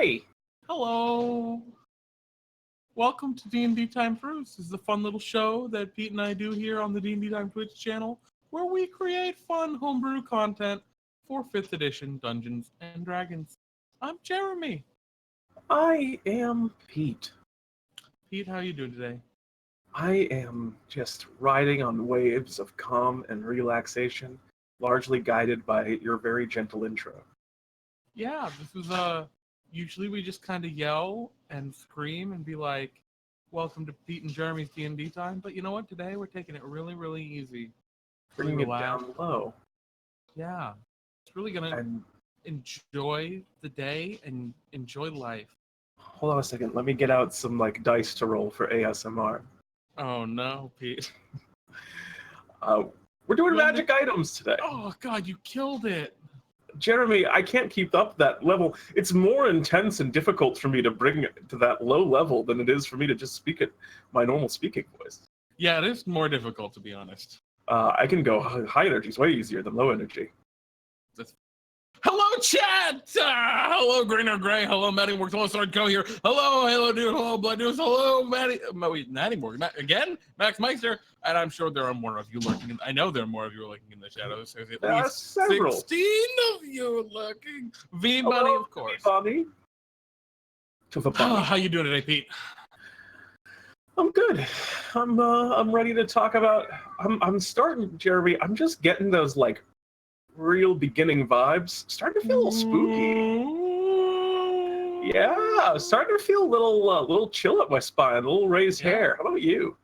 Hi. Hello. Welcome to DnDTime Brews. This is a fun little show that Pete and I do here on the DnDTime Twitch channel, where we create fun homebrew content for 5th edition Dungeons and Dragons. I'm Jeremy. I am Pete. Pete, how you doing today? I am just riding on waves of calm and relaxation, largely guided by your very gentle intro. Yeah, this is usually we just kind of yell and scream and be like, welcome to Pete and Jeremy's D&D time, but you know what? Today we're taking it really, really easy. Bringing it down low. Yeah. It's really going to enjoy the day and enjoy life. Hold on a second. Let me get out some dice to roll for ASMR. Oh no, Pete. We're doing magic items today. Oh God, you killed it. Jeremy, I can't keep up that level. It's more intense and difficult for me to bring it to that low level than it is for me to just speak at my normal speaking voice. Yeah, it is more difficult, to be honest. I can go high energy. It's way easier than low energy. Hello, chat! Hello, Greener Gray. Hello, Maddie Works. Hello, Sword Co here. Hello, dude. Hello, Blood News. Hello, Maddie. Maddie Morgan. Again, Max Meister. And I'm sure there are more of you lurking. I know there are more of you lurking in the shadows. There's at least several. 16 of you lurking. V Bunny, of course. V Bunny. How you doing today, Pete? I'm good. I'm ready to talk about. I'm starting, Jeremy. I'm just getting those real beginning vibes. Starting to feel a little spooky. Yeah, starting to feel a little chill up my spine, a little raised hair. How about you?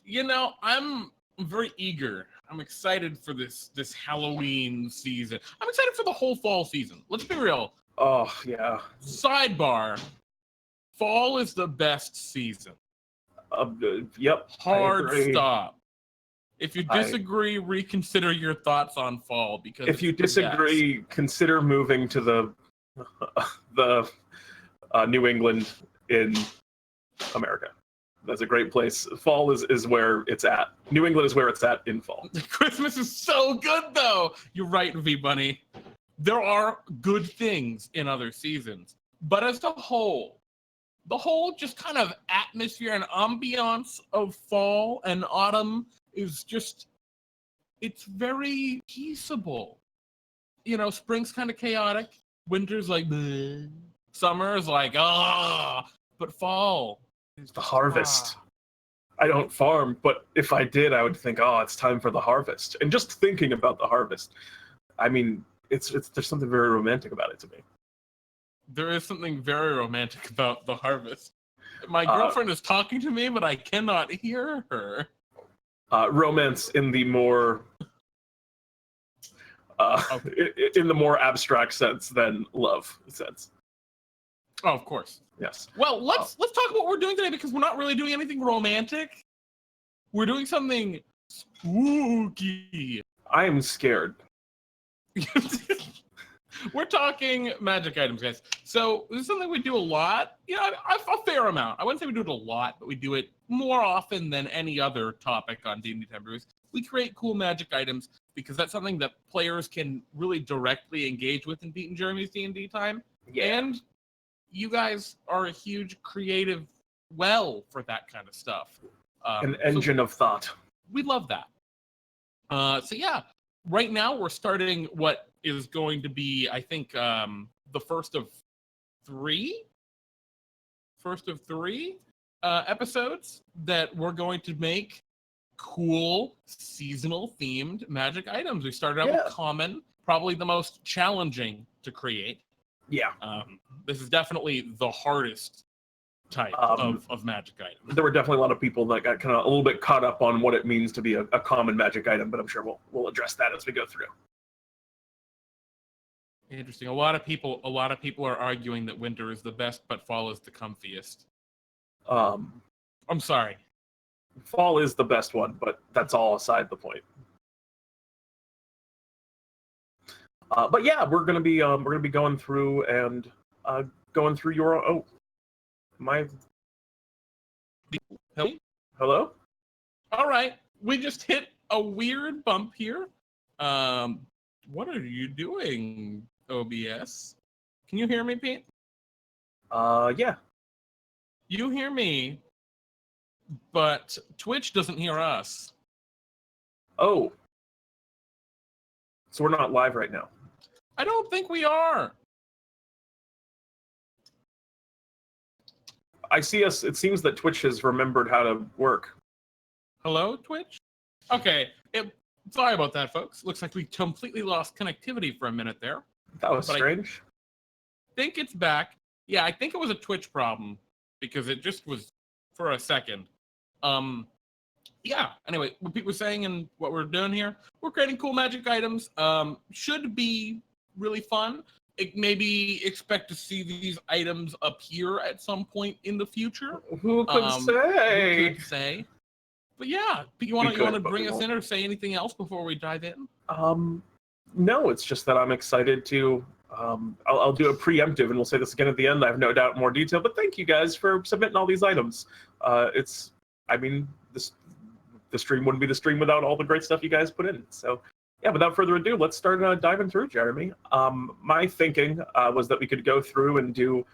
You know, I'm very eager. I'm excited for this Halloween season. I'm excited for the whole fall season. Let's be real. Oh, yeah. Sidebar. Fall is the best season. Yep. Hard stop. If you disagree, reconsider your thoughts on fall, because if you disagree, consider moving to the New England in America. That's a great place. Fall is where it's at. New England is where it's at in fall. Christmas is so good, though. You're right, V Bunny. There are good things in other seasons, but as a whole, the whole just kind of atmosphere and ambiance of fall and autumn is just, it's very peaceable. You know, spring's kind of chaotic. Winter's like, bleh. Summer's like, but fall is the harvest. I don't farm, but if I did, I would think, it's time for the harvest. And just thinking about the harvest, I mean, there's something very romantic about it to me. There is something very romantic about the harvest. My girlfriend is talking to me, but I cannot hear her. Romance in the more in the more abstract sense than love sense. Oh, of course. Yes. Well, let's talk about what we're doing today, because we're not really doing anything romantic. We're doing something spooky. I am scared. We're talking magic items, guys. So this is something we do a lot. You know, a fair amount. I wouldn't say we do it a lot, but we do it more often than any other topic on DnDTime Brews. We create cool magic items because that's something that players can really directly engage with in Pete and Jeremy's D&D time. Yeah. And you guys are a huge creative well for that kind of stuff. An engine of thought. We love that. So yeah, right now we're starting what is going to be, I think, the first of three episodes that we're going to make cool seasonal themed magic items. We started out with common, probably the most challenging to create. Yeah. This is definitely the hardest type of magic item. There were definitely a lot of people that got kind of a little bit caught up on what it means to be a common magic item, but I'm sure we'll address that as we go through. Interesting. A lot of people are arguing that winter is the best, but fall is the comfiest. I'm sorry. Fall is the best one, but that's all aside the point. But yeah, we're gonna be going through and going through your Hello? All right. We just hit a weird bump here. What are you doing, OBS? Can you hear me, Pete? Yeah. You hear me, but Twitch doesn't hear us. Oh. So we're not live right now. I don't think we are. I see us. It seems that Twitch has remembered how to work. Hello, Twitch? Okay. Sorry about that, folks. Looks like we completely lost connectivity for a minute there. That was But strange. I think it's back. Yeah, I think it was a Twitch problem because it just was for a second. Yeah, anyway, what Pete was saying and what we're doing here, we're creating cool magic items. Should be really fun. Maybe expect to see these items appear at some point in the future. Who could say? Who could say? But yeah, Pete, you want to bring us in or say anything else before we dive in? No, it's just that I'm excited to. I'll do a preemptive, and we'll say this again at the end. I have no doubt more detail, but thank you guys for submitting all these items. The stream wouldn't be the stream without all the great stuff you guys put in. So, yeah, without further ado, let's start diving through, Jeremy. My thinking was that we could go through and do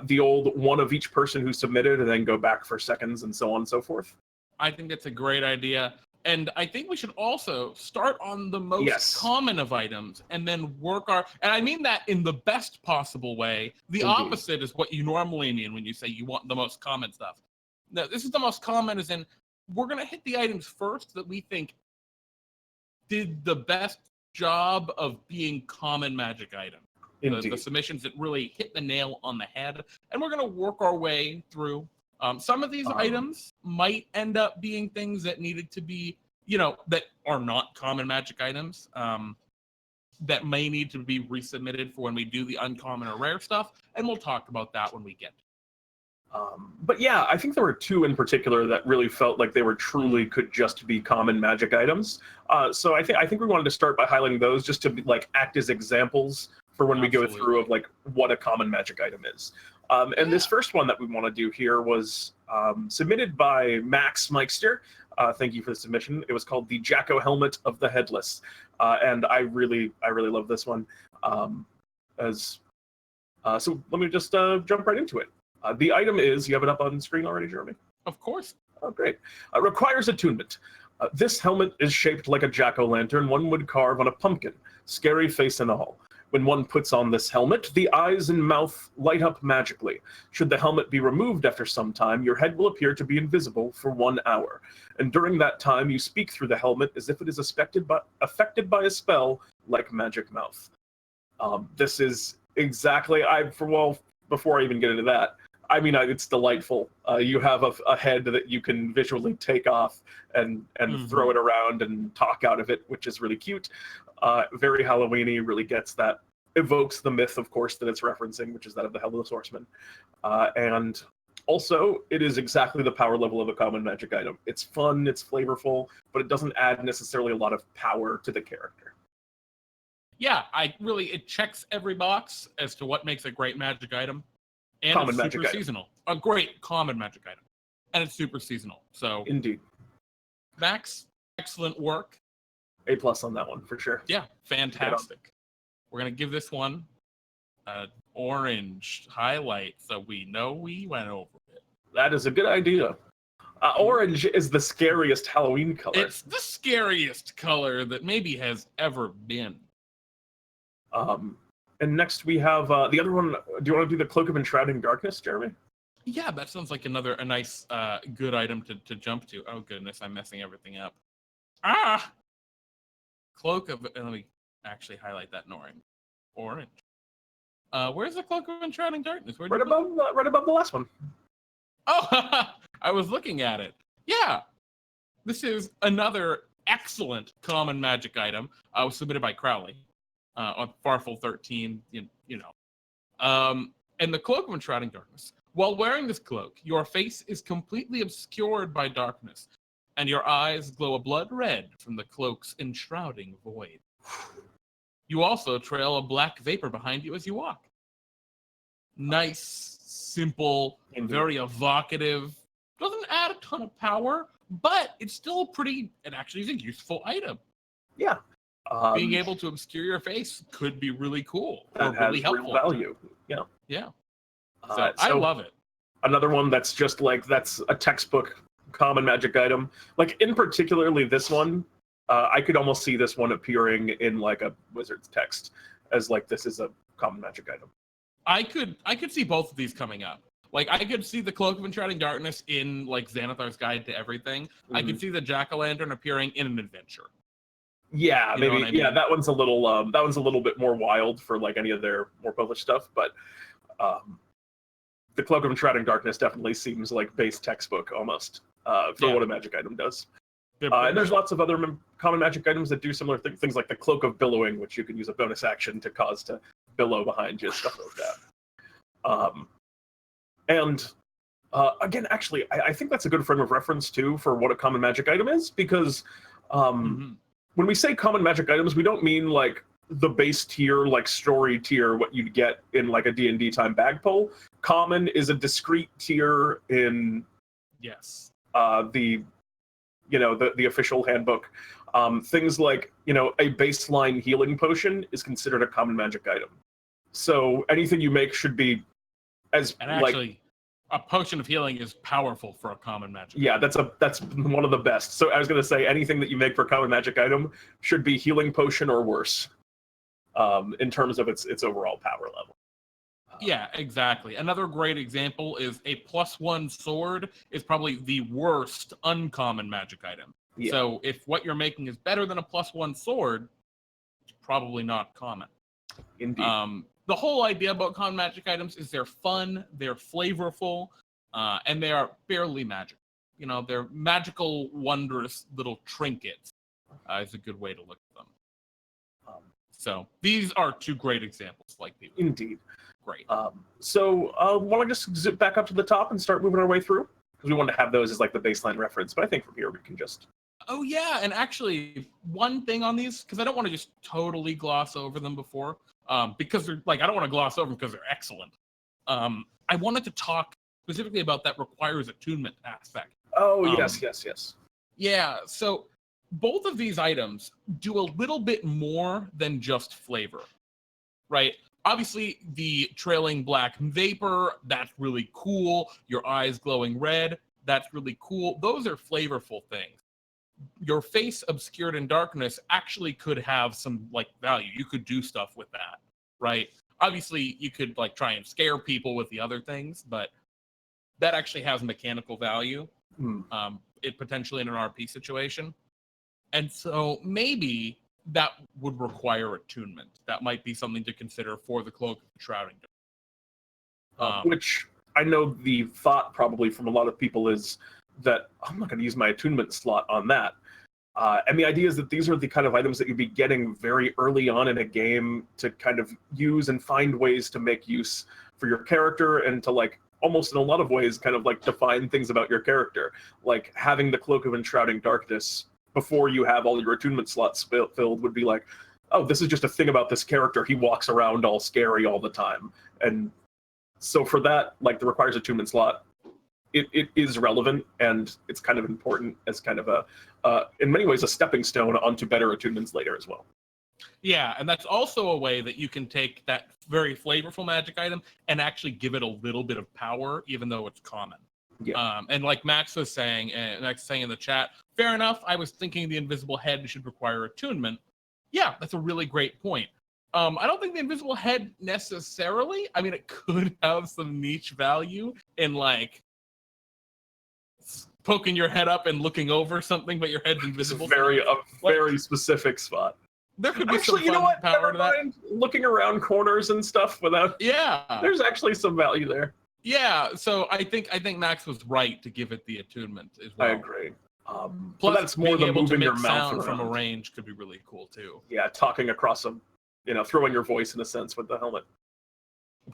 the old one of each person who submitted, and then go back for seconds and so on and so forth. I think that's a great idea. And I think we should also start on the most common of items and then work and I mean that in the best possible way. The opposite is what you normally mean when you say you want the most common stuff. No, this is the most common, as in we're going to hit the items first that we think did the best job of being common magic item. The submissions that really hit the nail on the head. And we're going to work our way through. Some of these items might end up being things that needed to be, that are not common magic items, that may need to be resubmitted for when we do the uncommon or rare stuff, and we'll talk about that when we get to it. But yeah, I think there were two in particular that really felt like they were truly could just be common magic items. So I think we wanted to start by highlighting those just to act as examples for when we go through of what a common magic item is. And this first one that we want to do here was submitted by Max Meister. Thank you for the submission. It was called the Jacko Helmet of the Headless. And I really love this one. So let me just jump right into it. The item is, you have it up on screen already, Jeremy? Of course. Oh, great. Requires attunement. This helmet is shaped like a jack-o'-lantern one would carve on a pumpkin, scary face and all. When one puts on this helmet, the eyes and mouth light up magically. Should the helmet be removed after some time, your head will appear to be invisible for 1 hour. And during that time, you speak through the helmet as if it is affected by a spell like Magic Mouth. This is exactly, before I even get into that, it's delightful. You have a head that you can visually take off and throw it around and talk out of it, which is really cute. Very Halloween-y, really gets that, evokes the myth, of course, that it's referencing, which is that of the Headless Horseman. And also, it is exactly the power level of a common magic item. It's fun, it's flavorful, but it doesn't add necessarily a lot of power to the character. Yeah, it checks every box as to what makes a great magic item. And common it's super seasonal. A great common magic item. And it's super seasonal. So indeed. Max, excellent work. A+ on that one, for sure. Yeah, fantastic. We're going to give this one an orange highlight so we know we went over it. That is a good idea. Orange is the scariest Halloween color. It's the scariest color that maybe has ever been. And next we have the other one. Do you want to do the Cloak of Enshrouding Darkness, Jeremy? Yeah, that sounds like a nice, good item to jump to. Oh, goodness, I'm messing everything up. Cloak of... Let me actually highlight that in orange. Where's the Cloak of Enshrouding Darkness? Right above the last one. Oh, I was looking at it. Yeah. This is another excellent common magic item. Was submitted by Crowley. On Farfel 13, and the Cloak of Enshrouding Darkness. While wearing this cloak, your face is completely obscured by darkness, and your eyes glow a blood red from the cloak's enshrouding void. You also trail a black vapor behind you as you walk. Nice, simple, very evocative. Doesn't add a ton of power, but it's still it actually is a useful item. Yeah. Being able to obscure your face could be really cool. That or really has helpful. Real value. Yeah. Yeah. So I love it. Another one that's just like, that's a textbook common magic item. Like, in particularly this one, I could almost see this one appearing in like a wizard's text as like, this is a common magic item. I could see both of these coming up. Like, I could see the Cloak of Enshrouding Darkness in like Xanathar's Guide to Everything. I could see the Jack-o'-lantern appearing in an adventure. Yeah, You know maybe. what I mean? Yeah, that one's a little bit more wild for like any of their more published stuff. But the Cloak of Enshrouding Darkness definitely seems like base textbook almost for what a magic item does. And there's lots of other common magic items that do similar things, like the Cloak of Billowing, which you can use a bonus action to cause to billow behind you, stuff like that. And again, actually, I think that's a good frame of reference too for what a common magic item is, because when we say common magic items, we don't mean like the base tier, like story tier, what you'd get in like a DnDTime bag pull. Common is a discrete tier in the official handbook. Things like, a baseline healing potion is considered a common magic item. So anything you make should be actually, a potion of healing is powerful for a common magic. Yeah, that's one of the best. So I was going to say, anything that you make for a common magic item should be healing potion or worse, in terms of its overall power level. Yeah, exactly. Another great example is a +1 sword is probably the worst uncommon magic item. Yeah. So if what you're making is better than a +1 sword, it's probably not common. Indeed. The whole idea about common magic items is they're fun, they're flavorful, and they are barely magic. They're magical, wondrous little trinkets, is a good way to look at them. So these are two great examples, like people. Indeed. Great. So want to just zip back up to the top and start moving our way through? Because we want to have those as like the baseline reference, but I think from here we can just... Oh yeah, and actually, one thing on these, because I don't want to just totally gloss over them before, because they're like, I don't want to gloss over them because they're excellent. I wanted to talk specifically about that requires attunement aspect. Oh, yes. Yeah, so both of these items do a little bit more than just flavor, right? Obviously, the trailing black vapor, that's really cool. Your eyes glowing red, that's really cool. Those are flavorful things. Your face obscured in darkness actually could have some like value. You could do stuff with that, right? Obviously, you could like try and scare people with the other things, but that actually has mechanical value. It potentially in an RP situation. And so maybe that would require attunement. That might be something to consider for the Cloak of Enshrouding. Which I know the thought probably from a lot of people is that I'm not going to use my attunement slot on that. And the idea is that these are the kind of items that you'd be getting very early on in a game to kind of use and find ways to make use for your character and to like almost in a lot of ways kind of like define things about your character. Like having the Cloak of Enshrouding Darkness before you have all your attunement slots filled would be like, oh, this is just a thing about this character. He walks around all scary all the time. And so for that, like the requires attunement slot, it is relevant and it's kind of important as kind of in many ways, a stepping stone onto better attunements later as well. Yeah, and that's also a way that you can take that very flavorful magic item and actually give it a little bit of power, even though it's common. Yeah. And like Max was saying, in the chat, fair enough. I was thinking the invisible head should require attunement. Yeah, that's a really great point. I don't think the invisible head necessarily. I mean, it could have some niche value in like poking your head up and looking over something, but your head's invisible. It's a very specific spot. There could be some fun power to that. Looking around corners and stuff without. Yeah. There's actually some value there. Yeah, so I think Max was right to give it the attunement as well. I agree. Plus, that's more than moving your mouth around from a range could be really cool too. Yeah, talking across throwing your voice in a sense with the helmet.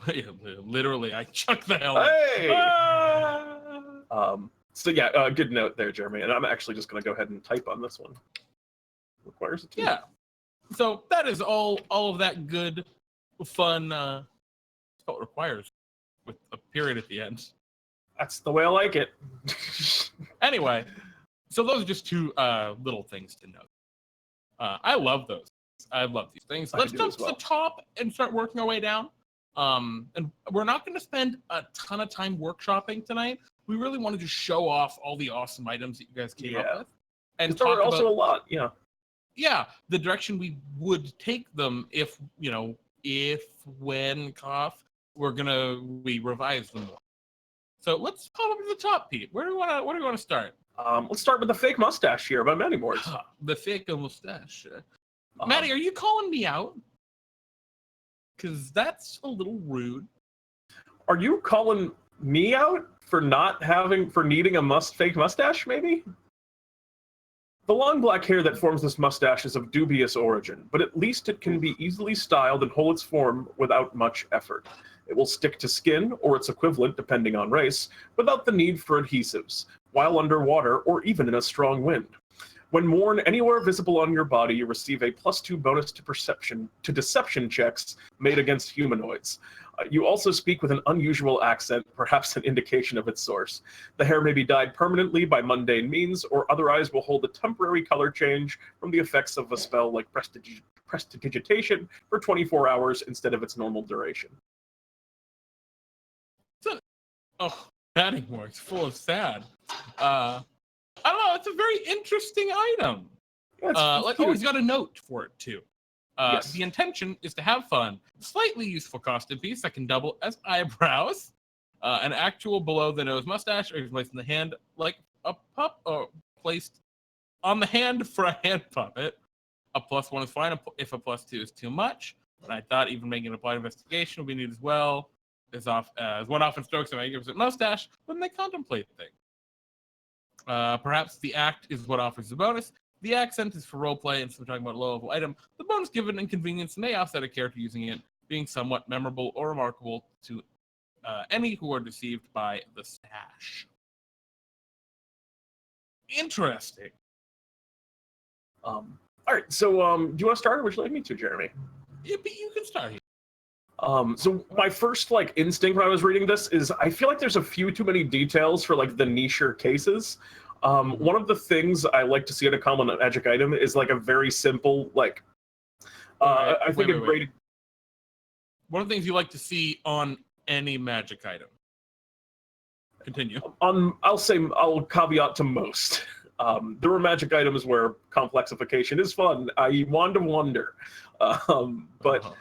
Literally, I chucked the helmet. Hey! Ah! So yeah, good note there, Jeremy. And I'm actually just going to go ahead and type on this one. Requires attunement. Yeah. So that is all of that good, fun. That's what it requires, with a period at the end. That's the way I like it. Anyway, so those are just two little things to note. I love those. I love these things. Let's jump to the top and start working our way down. And we're not going to spend a ton of time workshopping tonight. We really wanted to show off all the awesome items that you guys came up with, and there talk were also about a lot. the direction we would take them if when we revise them more. So let's pop up to the top, Pete. Where do we want to start? Let's start with the fake mustache here by Matty Moores. The fake mustache. Maddie, are you calling me out? Because that's a little rude. Are you calling me out for needing a fake mustache, maybe? The long black hair that forms this mustache is of dubious origin, but at least it can be easily styled and hold its form without much effort. It will stick to skin, or its equivalent depending on race, without the need for adhesives, while underwater or even in a strong wind. When worn anywhere visible on your body, you receive a +2 bonus to deception checks made against humanoids. You also speak with an unusual accent, perhaps an indication of its source. The hair may be dyed permanently by mundane means, or other eyes will hold a temporary color change from the effects of a spell like prestidigitation for 24 hours instead of its normal duration. Matty Moores, full of sad. I don't know. It's a very interesting item. Yeah, he's got a note for it too. Yes. The intention is to have fun. Slightly useful costume piece that can double as eyebrows. An actual below the nose mustache, or placed in the hand like a pup, or placed on the hand for a hand puppet. A +1 is fine if a +2 is too much. And I thought even making an applied investigation would be neat as well. As one often strokes a magnificent mustache when they contemplate things. Perhaps the act is what offers the bonus. The accent is for roleplay, and so we're talking about a low-level item. The bonus given inconvenience may offset a character using it, being somewhat memorable or remarkable to any who are deceived by the stash. Interesting. All right, so do you want to start, or would you like me to, Jeremy? Yeah, but you can start here. So my first instinct when I was reading this is I feel like there's a few too many details for the nicher cases. One of the things I like to see in a common magic item is a very simple Wait. One of the things you like to see on any magic item. Continue. I'll caveat to most. There are magic items where complexification is fun, i.e. Wand of Wonder, but.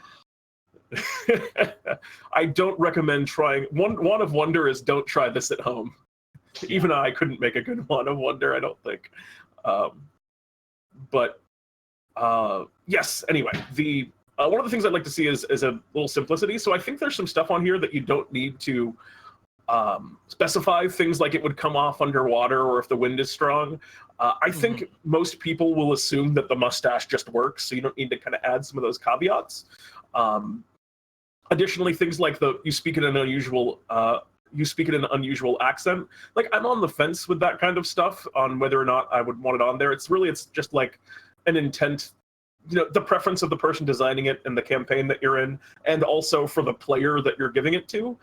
I don't recommend trying. Wand of Wonder is don't try this at home. Yeah. Even I couldn't make a good Wand of Wonder, I don't think. Yes, anyway, one of the things I'd like to see is a little simplicity. So I think there's some stuff on here that you don't need to specify things like it would come off underwater or if the wind is strong. I think most people will assume that the mustache just works, so you don't need to kind of add some of those caveats. Additionally, things like you speak in an unusual accent. I'm on the fence with that kind of stuff on whether or not I would want it on there. It's just an intent, the preference of the person designing it and the campaign that you're in, and also for the player that you're giving it to.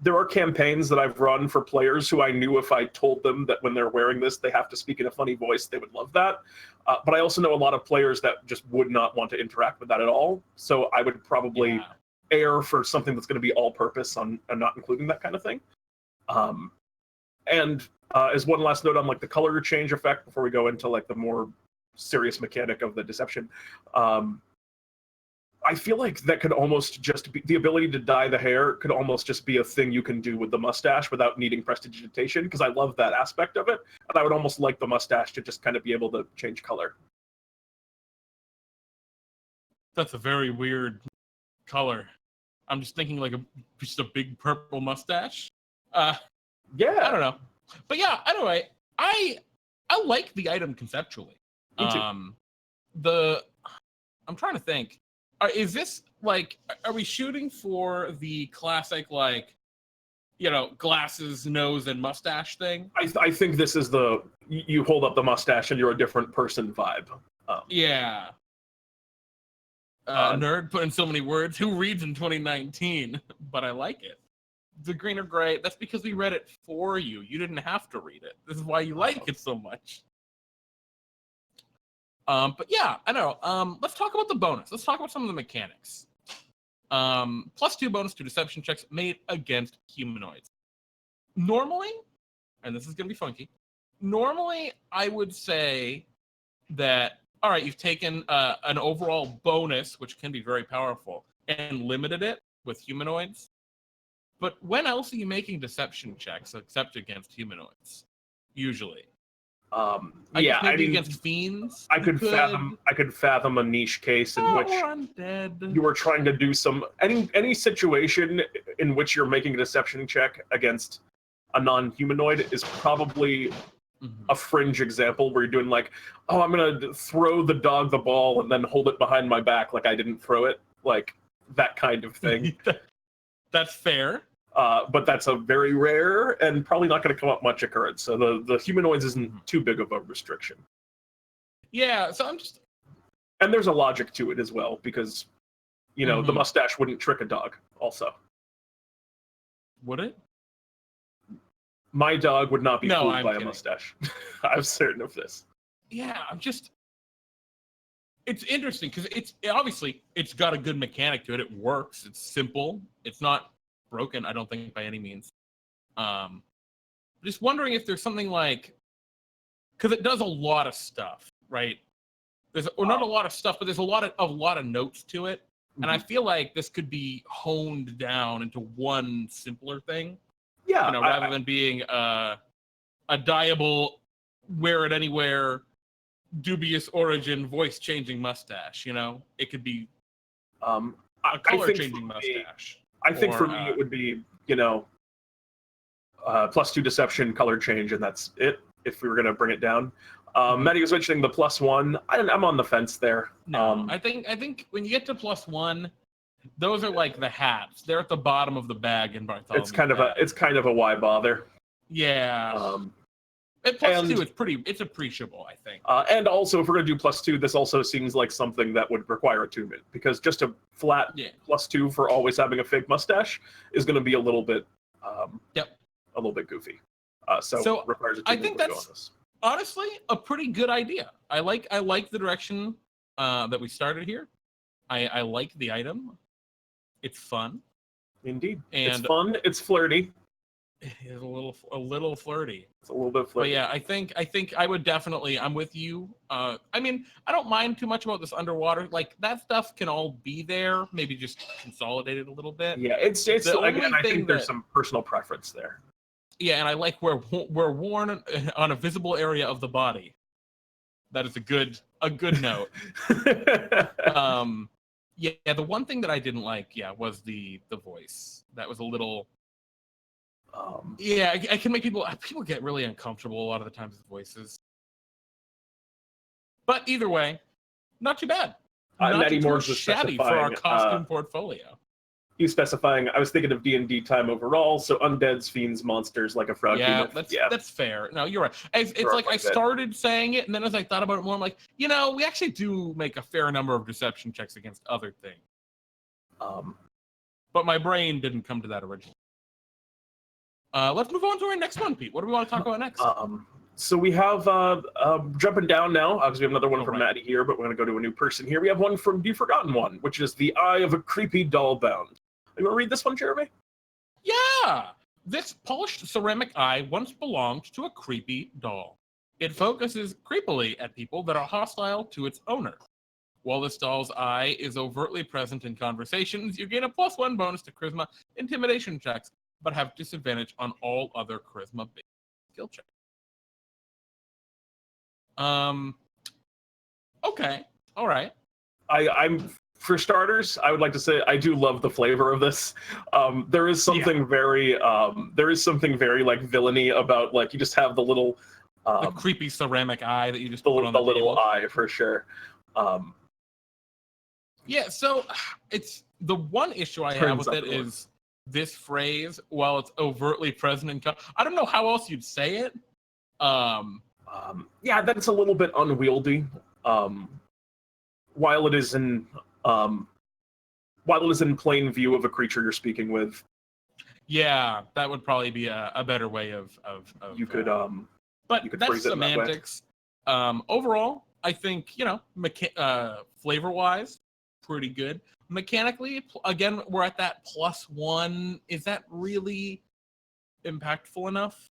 There are campaigns that I've run for players who I knew if I told them that when they're wearing this, they have to speak in a funny voice, they would love that. But I also know a lot of players that just would not want to interact with that at all. So I would probably err for something that's going to be all-purpose on not including that kind of thing. And as one last note on the color change effect before we go into the more serious mechanic of the deception, I feel like that could almost just be the ability to dye the hair could almost just be a thing you can do with the mustache without needing prestidigitation, because I love that aspect of it, and I would almost like the mustache to just kind of be able to change color. That's a very weird color. I'm just thinking just a big purple mustache. Yeah. I don't know. But yeah, anyway, I like the item conceptually. Me too. I'm trying to think. Is this are we shooting for the classic glasses, nose, and mustache thing? I think this is you hold up the mustache and you're a different person vibe. Yeah. Nerd put in so many words. Who reads in 2019? But I like it. The green or gray. That's because we read it for you. You didn't have to read it. This is why you like it so much. But yeah, I don't know. Let's talk about the bonus. Let's talk about some of the mechanics. +2 bonus to deception checks made against humanoids. Normally, and this is going to be funky, normally I would say that, all right, you've taken an overall bonus, which can be very powerful, and limited it with humanoids. But when else are you making deception checks except against humanoids? Usually. Yeah, I mean, against fiends. I could fathom a niche case in which or undead. you were trying to do any situation in which you're making a deception check against a non-humanoid is probably a fringe example where you're doing like, oh, I'm gonna throw the dog the ball and then hold it behind my back like I didn't throw it, like that kind of thing. That's fair. But that's a very rare and probably not going to come up much occurrence. So the humanoids isn't too big of a restriction. Yeah, so And there's a logic to it as well, because, you know, the mustache wouldn't trick a dog also. Would it? My dog would not be fooled by kidding. a mustache. I'm certain of this. Yeah, it's interesting because obviously it's got a good mechanic to it. It works. It's simple. It's not broken, I don't think, by any means. Just wondering if there's something like, because it does a lot of stuff, right? Not a lot of stuff, but there's a lot of notes to it, and I feel like this could be honed down into one simpler thing. Yeah, rather than being a dyeable, wear it anywhere, dubious origin, voice changing mustache. It could be a color changing mustache. I think for me it would be, +2 deception, color change, and that's it. If we were going to bring it down, Maddie was mentioning the +1. I'm on the fence there. No, I think when you get to +1, those are like the hats. They're at the bottom of the bag in Bartholomew. It's kind of a why bother. Yeah. At +2, it's appreciable, I think. And also, if we're going to do +2, this also seems like something that would require attunement, because just a flat +2 for always having a fake mustache is going to be a little bit, a little bit goofy. So requires attunement. I think that's honestly a pretty good idea. I like the direction that we started here. I like the item. It's fun. Indeed, and it's fun. It's flirty. It's a little flirty. It's a little bit flirty. But yeah, I think I would definitely. I'm with you. I mean, I don't mind too much about this underwater. Like, that stuff can all be there. Maybe just consolidated a little bit. Yeah, it's again. I think there's some personal preference there. Yeah, and I like where worn on a visible area of the body. That is a good note. Yeah, the one thing that I didn't like, was the voice. That was a little. I can make people get really uncomfortable a lot of the times with voices. But either way, not too bad. Not too shabby for our costume portfolio. You specifying, I was thinking of DnDTime overall, so undeads, fiends, monsters, like a frog. That's fair. No, you're right. It's like I started saying it, and then as I thought about it more, I'm like, we actually do make a fair number of deception checks against other things. But my brain didn't come to that originally. Let's move on to our next one, Pete. What do we want to talk about next? So we have, jumping down now, because we have another one from Maddie here, but we're going to go to a new person here. We have one from The Forgotten One, which is the Eye of a Creepy Doll Bound. You want to read this one, Jeremy? Yeah! This polished ceramic eye once belonged to a creepy doll. It focuses creepily at people that are hostile to its owner. While this doll's eye is overtly present in conversations, you gain a +1 bonus to charisma intimidation checks, but have disadvantage on all other charisma-based skill checks. Okay. All right. I'm for starters, I would like to say I do love the flavor of this. There is something very like villainy about, like, you just have the little the creepy ceramic eye that you just put on the little table. eye for sure. So it's the one issue I have with it is this phrase, while it's overtly present in I don't know how else you'd say it. That's a little bit unwieldy. While it is in plain view of a creature you're speaking with. Yeah, that would probably be a better way of you could but you could that's phrase it semantics. Overall, I think, flavor wise, pretty good. Mechanically, again, we're at that +1. Is that really impactful enough?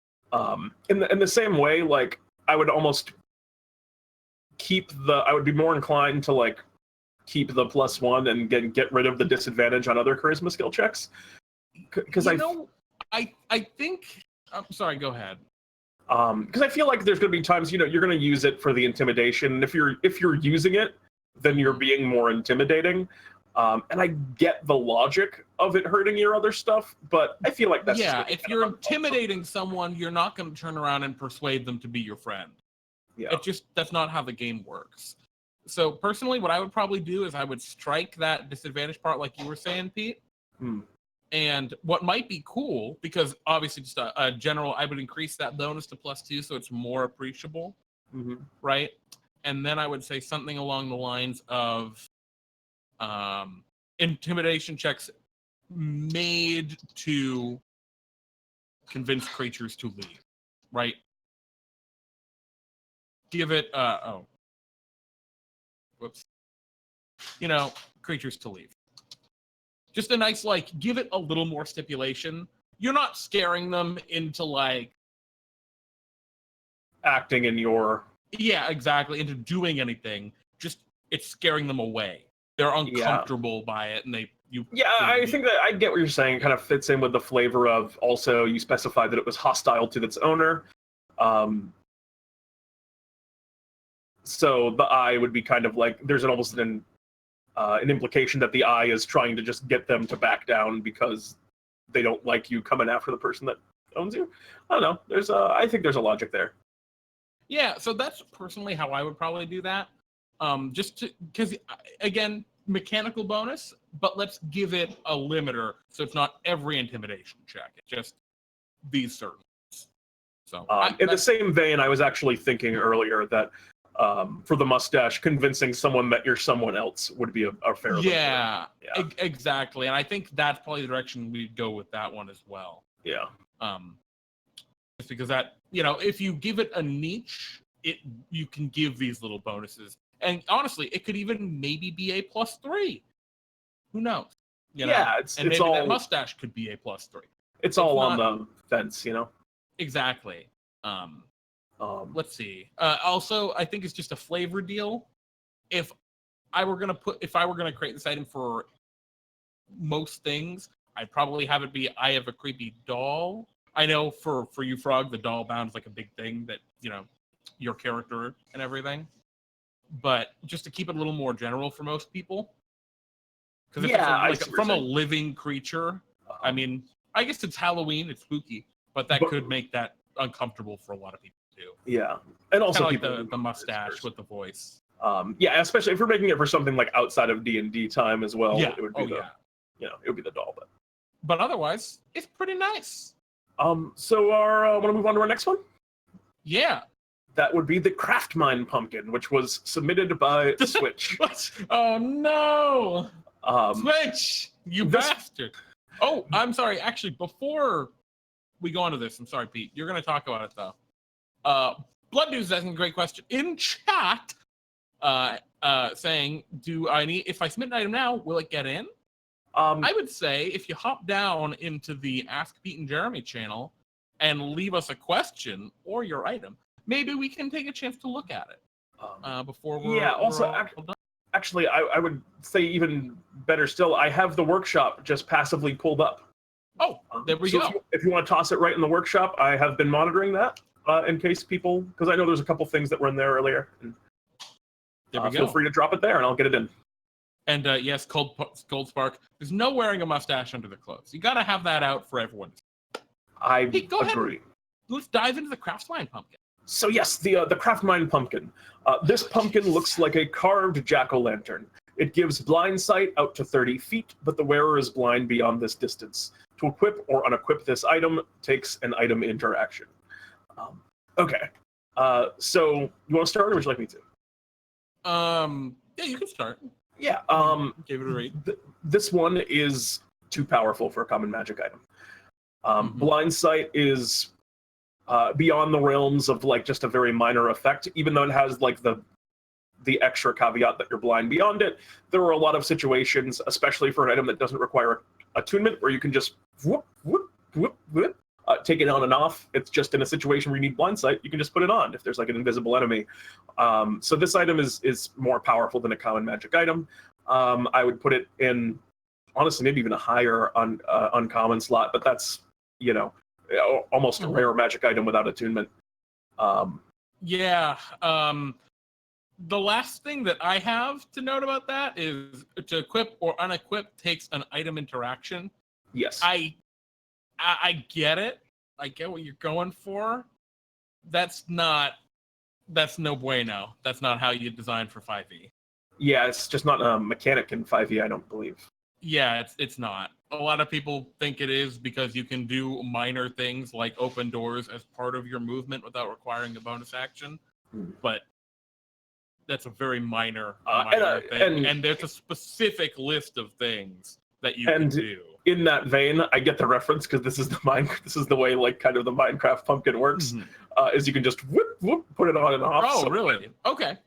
In the same way, like I would almost I would be more inclined to like keep the +1 and get rid of the disadvantage on other charisma skill checks. Because I think. I'm sorry. Go ahead. Because I feel like there's going to be times, you're going to use it for the intimidation. And if you're using it, then you're being more intimidating. And I get the logic of it hurting your other stuff, but I feel like that's if you're intimidating someone, you're not going to turn around and persuade them to be your friend. Yeah, that's not how the game works. So personally, what I would probably do is I would strike that disadvantage part, like you were saying, Pete. And what might be cool, because obviously just a general, I would increase that bonus to +2 so it's more appreciable, right? And then I would say something along the lines of intimidation checks made to convince creatures to leave, right? Give it, creatures to leave. Just a nice, give it a little more stipulation. You're not scaring them into, acting in your... Yeah, exactly, into doing anything. Just, it's scaring them away. They're uncomfortable by it, and I think that I get what you're saying. It kind of fits in with the flavor of also you specified that it was hostile to its owner. So the eye would be kind of like, there's almost an implication that the eye is trying to just get them to back down because they don't like you coming after the person that owns you. I don't know. I think there's a logic there. Yeah, so that's personally how I would probably do that. Because again, mechanical bonus, but let's give it a limiter so it's not every intimidation check. It's just these certain ones. So in the same vein, I was actually thinking earlier that for the mustache, convincing someone that you're someone else would be a fair. Yeah, exactly. And I think that's probably the direction we'd go with that one as well. Yeah. Just because that, if you give it a niche, you can give these little bonuses. And honestly, it could even maybe be a +3. Who knows? It's maybe all, that mustache could be a +3. It's all on the fence, Exactly. Let's see. Also, I think it's just a flavor deal. If I were gonna create this item for most things, I'd probably have it be I have a creepy doll. I know for you, Frog, the doll bound is like a big thing that your character and everything. But just to keep it a little more general for most people, because if it's from a living creature, I mean, I guess it's Halloween, it's spooky, but could make that uncomfortable for a lot of people too. Yeah, and also like the mustache with the voice. Especially if you're making it for something like outside of DnDTime as well. Yeah. It would be it would be the doll, but otherwise, it's pretty nice. So want to move on to our next one? Yeah. That would be the Craft Mine Pumpkin, which was submitted by Switch. Oh no! Switch, you bastard! Oh, I'm sorry. Actually, before we go on to this, I'm sorry, Pete. You're going to talk about it though. Blood News is asking a great question in chat, saying, if I submit an item now, will it get in? I would say if you hop down into the Ask Pete and Jeremy channel and leave us a question or your item, maybe we can take a chance to look at it before we're... Yeah, also, actually, I would say even better still, I have the workshop just passively pulled up. Oh, there we go. If you want to toss it right in the workshop, I have been monitoring that in case people... Because I know there's a couple things that were in there earlier. And, there we go. Feel free to drop it there, and I'll get it in. And yes, Cold Spark, there's no wearing a mustache under the clothes. You got to have that out for everyone. I go agree. Ahead. Let's dive into the Craft Mine Pumpkin. So yes, the Craft Mine Pumpkin. This pumpkin looks like a carved jack-o'-lantern. It gives blind sight out to 30 feet, but the wearer is blind beyond this distance. To equip or unequip this item takes an item interaction. Okay. So you want to start, or would you like me to? Yeah, you can start. Yeah. Give it a read. This one is too powerful for a common magic item. Blind sight is beyond the realms of just a very minor effect, even though it has the the extra caveat that you're blind beyond it. There are a lot of situations, especially for an item that doesn't require attunement, where you can just whoop, whoop, whoop, whoop, take it on and off. It's just in a situation where you need blind sight, you can just put it on if there's like an invisible enemy. So this item is more powerful than a common magic item. I would put it in, honestly, maybe even a higher uncommon slot, but that's, almost a rare magic item without attunement. The last thing that I have to note about that is to equip or unequip takes an item interaction. Yes. I get it. I get what you're going for. That's no bueno. That's not how you design for 5e. Yeah, it's just not a mechanic in 5e, I don't believe. Yeah, it's not. A lot of people think it is because you can do minor things like open doors as part of your movement without requiring a bonus action. But that's a very minor thing. And there's a specific list of things that you can do. In that vein, I get the reference because this is the way like kind of the Minecraft pumpkin works. Is you can just whoop whoop put it on and off. Oh, really? Okay.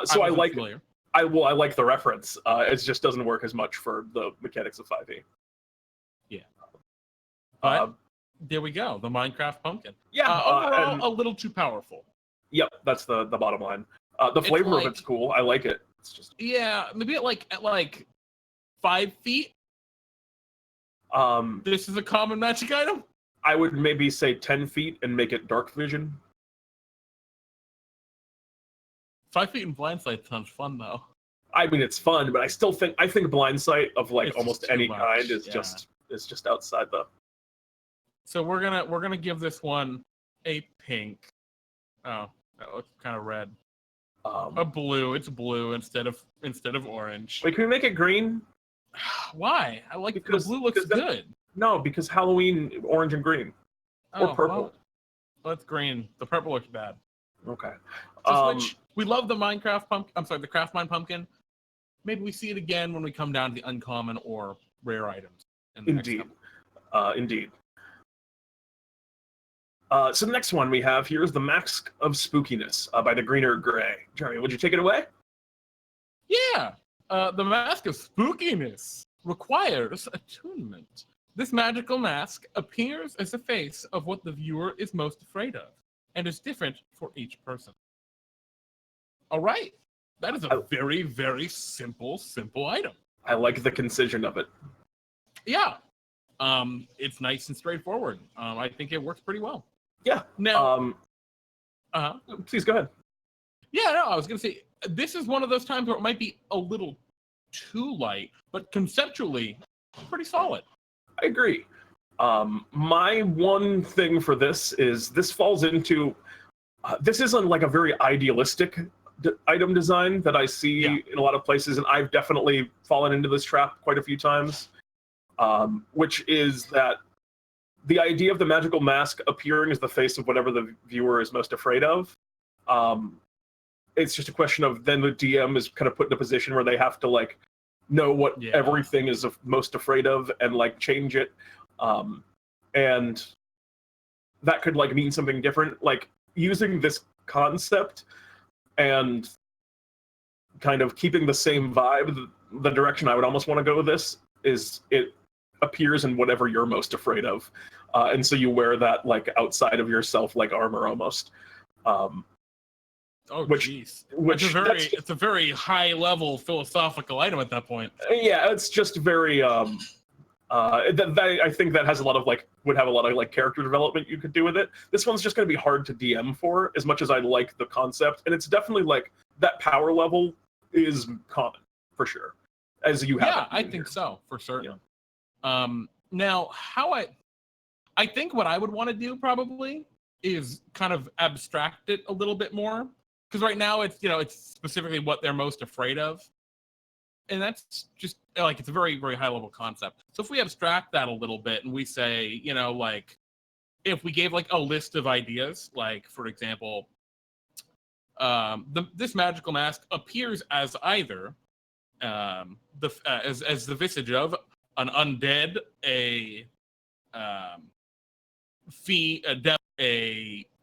So I like familiar. I like the reference. It just doesn't work as much for the mechanics of 5e. Yeah. But there we go. The Minecraft pumpkin. Yeah. Overall, a little too powerful. Yep, that's the bottom line. The flavor of it's cool. I like it. It's just maybe at like 5 feet. This is a common magic item. I would maybe say 10 feet and make it dark vision. 5 feet in blind sight sounds fun though. I mean, it's fun, but I think blind sight of like it's almost any kind is just outside the. So we're gonna give this one a pink. Oh, that looks kind of red. A blue. It's blue instead of orange. Wait, can we make it green? Why? I like because the blue looks good. No, because Halloween, orange and green, or purple. Well, it's green. The purple looks bad. Okay. We love the Minecraft pumpkin. I'm sorry, the Craft Mine pumpkin. Maybe we see it again when we come down to the uncommon or rare items. Indeed. So the next one we have here is the Mask of Spookiness by the Greener Gray. Jeremy, would you take it away? Yeah. The Mask of Spookiness requires attunement. This magical mask appears as the face of what the viewer is most afraid of, and is different for each person. All right. That is a very, very simple item. I like the concision of it. Yeah. It's nice and straightforward. I think it works pretty well. Yeah. Now, please go ahead. Yeah, no, I was going to say, this is one of those times where it might be a little too light, but conceptually, pretty solid. I agree. My one thing for this is this falls into, this isn't like a very idealistic item design that I see in a lot of places, and I've definitely fallen into this trap quite a few times, which is that the idea of the magical mask appearing as the face of whatever the viewer is most afraid of. It's just a question of then the DM is kind of put in a position where they have to like know what everything is most afraid of and like change it. And that could like mean something different. Like using this concept and kind of keeping the same vibe, the direction I would almost want to go with this is it appears in whatever you're most afraid of. And so you wear that like outside of yourself, like armor almost. It's a very high level philosophical item at that point. Yeah, it's just very I think that has a lot of like would have a lot of like character development you could do with it. This one's just going to be hard to DM for as much as I like the concept, and it's definitely like that power level is common for sure. As you have. Yeah, I think so for certain. Yeah. Now I think what I would want to do probably is kind of abstract it a little bit more. Because right now it's specifically what they're most afraid of. And that's just like it's a very, very high level concept. So if we abstract that a little bit and we say, like if we gave like a list of ideas, like for example, this magical mask appears as either as the visage of an undead, a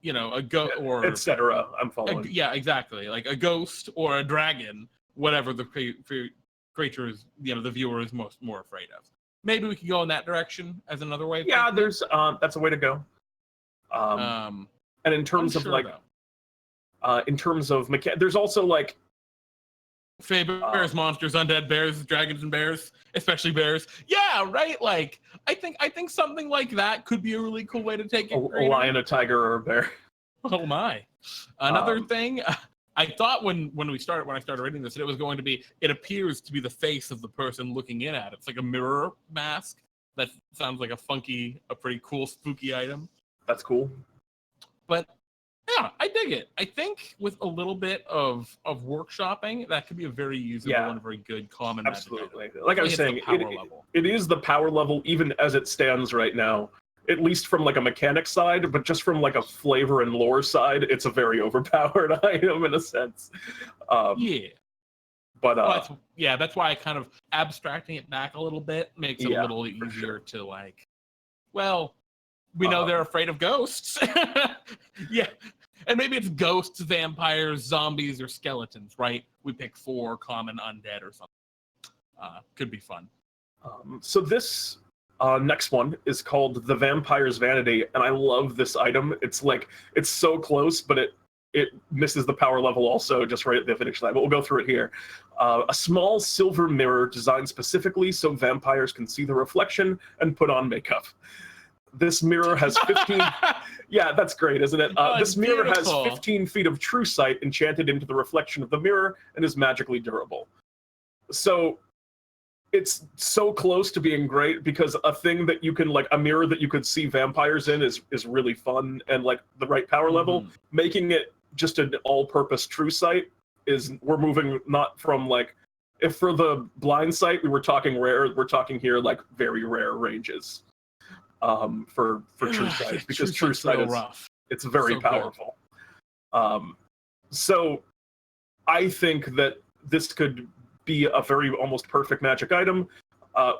or etc. I'm following. yeah, exactly, like a ghost or a dragon, whatever the creature is, the viewer is more afraid of. Maybe we could go in that direction as another way. Yeah, there's that's a way to go. And in terms of in terms of there's also like Fey bears, monsters, undead bears, dragons and bears, especially bears. Yeah, right. Like I think something like that could be a really cool way to take it. A lion, a tiger, or a bear. Oh my! Another thing, I thought when I started reading this, it was going to be. It appears to be the face of the person looking in at it. It's like a mirror mask. That sounds like a pretty cool, spooky item. That's cool. But yeah, I dig it. I think with a little bit of workshopping, that could be a very usable and very good common. Absolutely. Like I was saying, it is the power level even as it stands right now. At least from like a mechanic side, but just from like a flavor and lore side, it's a very overpowered item in a sense. Yeah. But that's why I kind of abstracting it back a little bit makes it a little easier to like. Well, we know they're afraid of ghosts. Yeah. And maybe it's ghosts, vampires, zombies, or skeletons, right? We pick 4 common undead or something. Could be fun. So this next one is called the Vampire's Vanity, and I love this item. It's so close, but it misses the power level also just right at the finish line. But we'll go through it here. A small silver mirror designed specifically so vampires can see the reflection and put on makeup. This mirror has 15... Yeah, that's great, isn't it? This mirror has 15 feet of true sight enchanted into the reflection of the mirror and is magically durable. So it's so close to being great because a thing that you can like a mirror that you could see vampires in is really fun and like the right power level. Making it just an all-purpose true sight we're moving not from like if for the blind sight we were talking rare, we're talking here like very rare ranges. For true sight because true sight is rough. It's very powerful. So I think that this could be a very almost perfect magic item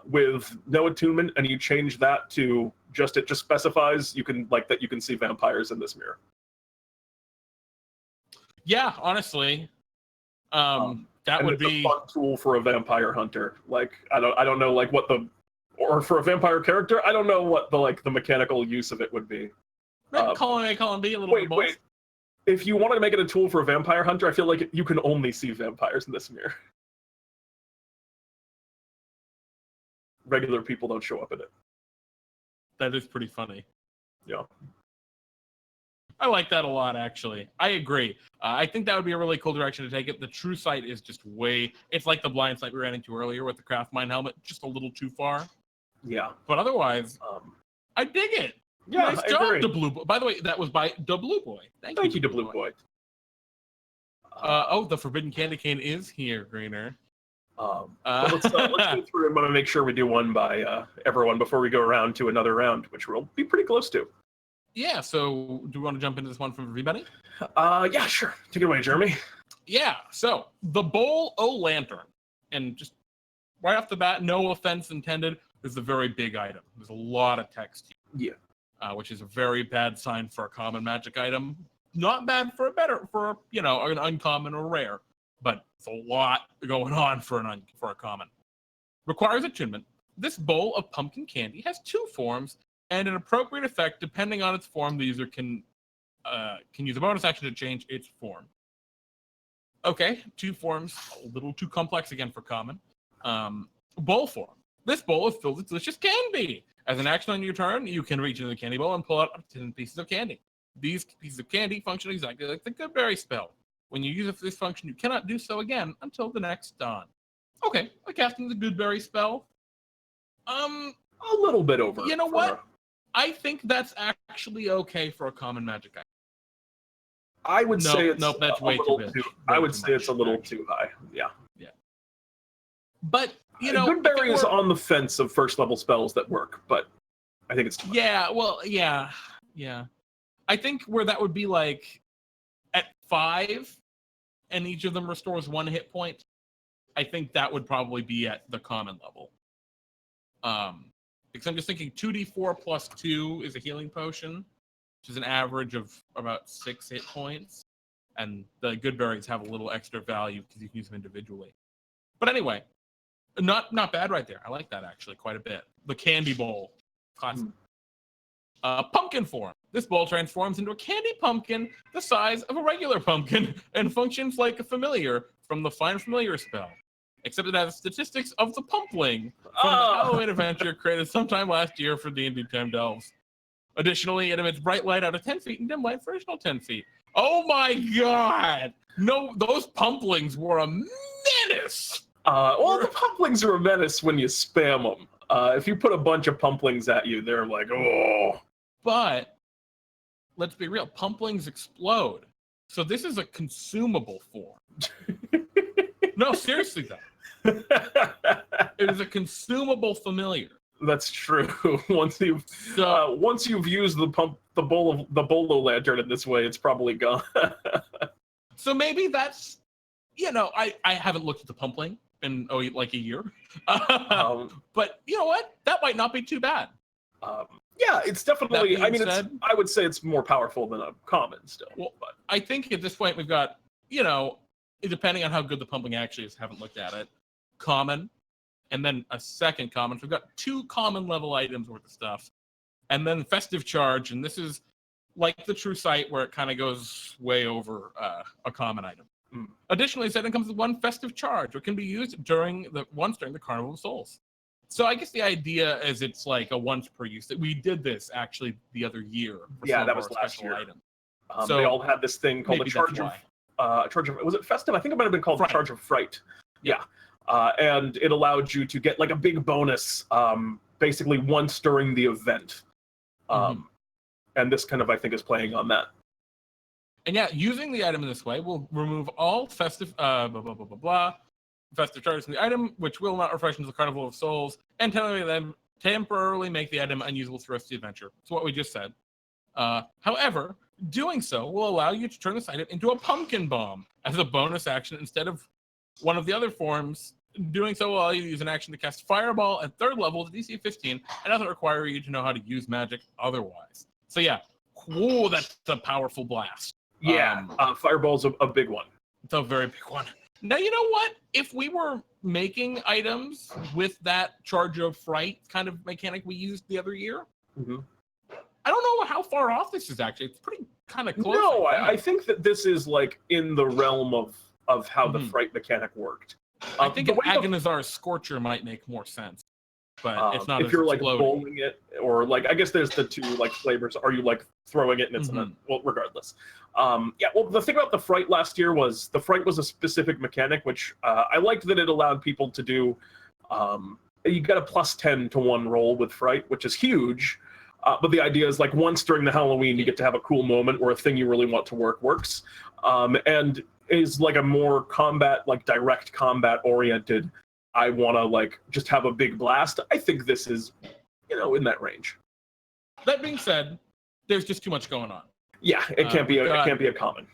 with no attunement, and you change that to it just specifies you can see vampires in this mirror. Yeah, honestly, that would be a fun tool for a vampire hunter. Like I don't know like what or for a vampire character, I don't know what the mechanical use of it would be. Column A, column B, a little bit both. Wait. If you wanted to make it a tool for a vampire hunter, I feel like you can only see vampires in this mirror. Regular people don't show up in it. That is pretty funny. Yeah. I like that a lot, actually. I agree. I think that would be a really cool direction to take it. The true sight is just it's like the blind sight we ran into earlier with the craft mine helmet, just a little too far. Yeah. But otherwise, I dig it. Yeah, nice job, the Blue Boy. By the way, that was by the Blue Boy. Thank you, the Blue Boy. The Forbidden Candy Cane is here, Greener. Let's go through and want to make sure we do one by everyone before we go around to another round, which we'll be pretty close to. Yeah, so do we want to jump into this one from everybody? Yeah, sure. Take it away, Jeremy. Yeah, so the Bowl O' Lantern. And just right off the bat, no offense intended, is a very big item. There's a lot of text here. Yeah. Which is a very bad sign for a common magic item. Not bad for an uncommon or rare, but it's a lot going on for a common. Requires attunement. This bowl of pumpkin candy has 2 forms and an appropriate effect depending on its form. The user can use a bonus action to change its form. Okay, 2 forms, a little too complex again for common. Bowl form. This bowl is filled with delicious candy. As an action on your turn, you can reach into the candy bowl and pull out up to 10 pieces of candy. These pieces of candy function exactly like the Goodberry spell. When you use this function, you cannot do so again until the next dawn. Okay, casting the Goodberry spell. A little bit over. You know what? I think that's actually okay for a common magic item. I would say it's that's way too big. I would say it's a little too high. Yeah. Yeah. But Goodberry is on the fence of first level spells that work, but I think it's too much. Yeah. Well, yeah. I think where that would be like at 5, and each of them restores 1 hit point. I think that would probably be at the common level. Because I'm just thinking 2d4 plus 2 is a healing potion. which is an average of about 6 hit points. And the good berries have a little extra value because you can use them individually. But anyway, not bad right there. I like that actually quite a bit. The candy bowl. Classic. Pumpkin form. This bowl transforms into a candy pumpkin the size of a regular pumpkin and functions like a familiar from the Find Familiar spell. Except it has statistics of the pumpling from the Halloween adventure created sometime last year for DnDTime Delves. Additionally, it emits bright light out of 10 feet and dim light for additional 10 feet. Oh my god! No, those pumplings were a menace! Well, the pumplings are a menace when you spam them. If you put a bunch of pumplings at you, they're like, oh. But, let's be real, pumplings explode. So this is a consumable form. No, seriously though. It is a consumable familiar. That's true. Once you've used the bolo lantern in this way, it's probably gone. So maybe that's, I haven't looked at the pumpling in like a year, but you know what? That might not be too bad. Yeah, it's definitely. I mean, said, I would say it's more powerful than a common still. Well, but I think at this point we've got, depending on how good the pumpling actually is, haven't looked at it, common. And then a second common. So we've got 2 common level items worth of stuff. And then Festive Charge. And this is like the True Sight where it kind of goes way over a common item. Additionally, this item comes with 1 Festive Charge, which can be used during the Carnival of Souls. So I guess the idea is it's like a once per use. That we did this actually the other year. Yeah, that was last year. So they all had this thing called the Charge of. Was it Festive? I think it might have been called the Charge of Fright. Yeah. And it allowed you to get like a big bonus basically once during the event. And this kind of, I think, is playing on that. And yeah, using the item in this way will remove all festive festive charges from the item, which will not refresh into the Carnival of Souls, and temporarily make the item unusable for the rest of the adventure. That's what we just said. However, doing so will allow you to turn this item into a pumpkin bomb as a bonus action instead of one of the other forms. Doing so will allow you to use an action to cast Fireball at 3rd level to DC 15 and doesn't require you to know how to use magic otherwise. So yeah, cool, that's a powerful blast. Yeah, Fireball's a big one. It's a very big one. Now, you know what? If we were making items with that Charge of Fright kind of mechanic we used the other year, I don't know how far off this is actually. It's pretty kind of close. No, I think that this is like in the realm of how the Fright mechanic worked. I think an Agonizar Scorcher might make more sense, but it's not. If you're like bowling it, or like, I guess there's the 2 like flavors. Are you like throwing it and it's well, regardless. Yeah. Well, the thing about the Fright last year was the Fright was a specific mechanic, which I liked that it allowed people to do. You got a +10 to 1 roll with Fright, which is huge. But the idea is like once during the Halloween, you get to have a cool moment where a thing you really want to works. And is like a more combat, like direct combat oriented. I want to like just have a big blast. I think this is, in that range. That being said, there's just too much going on. Yeah, it can't be a common.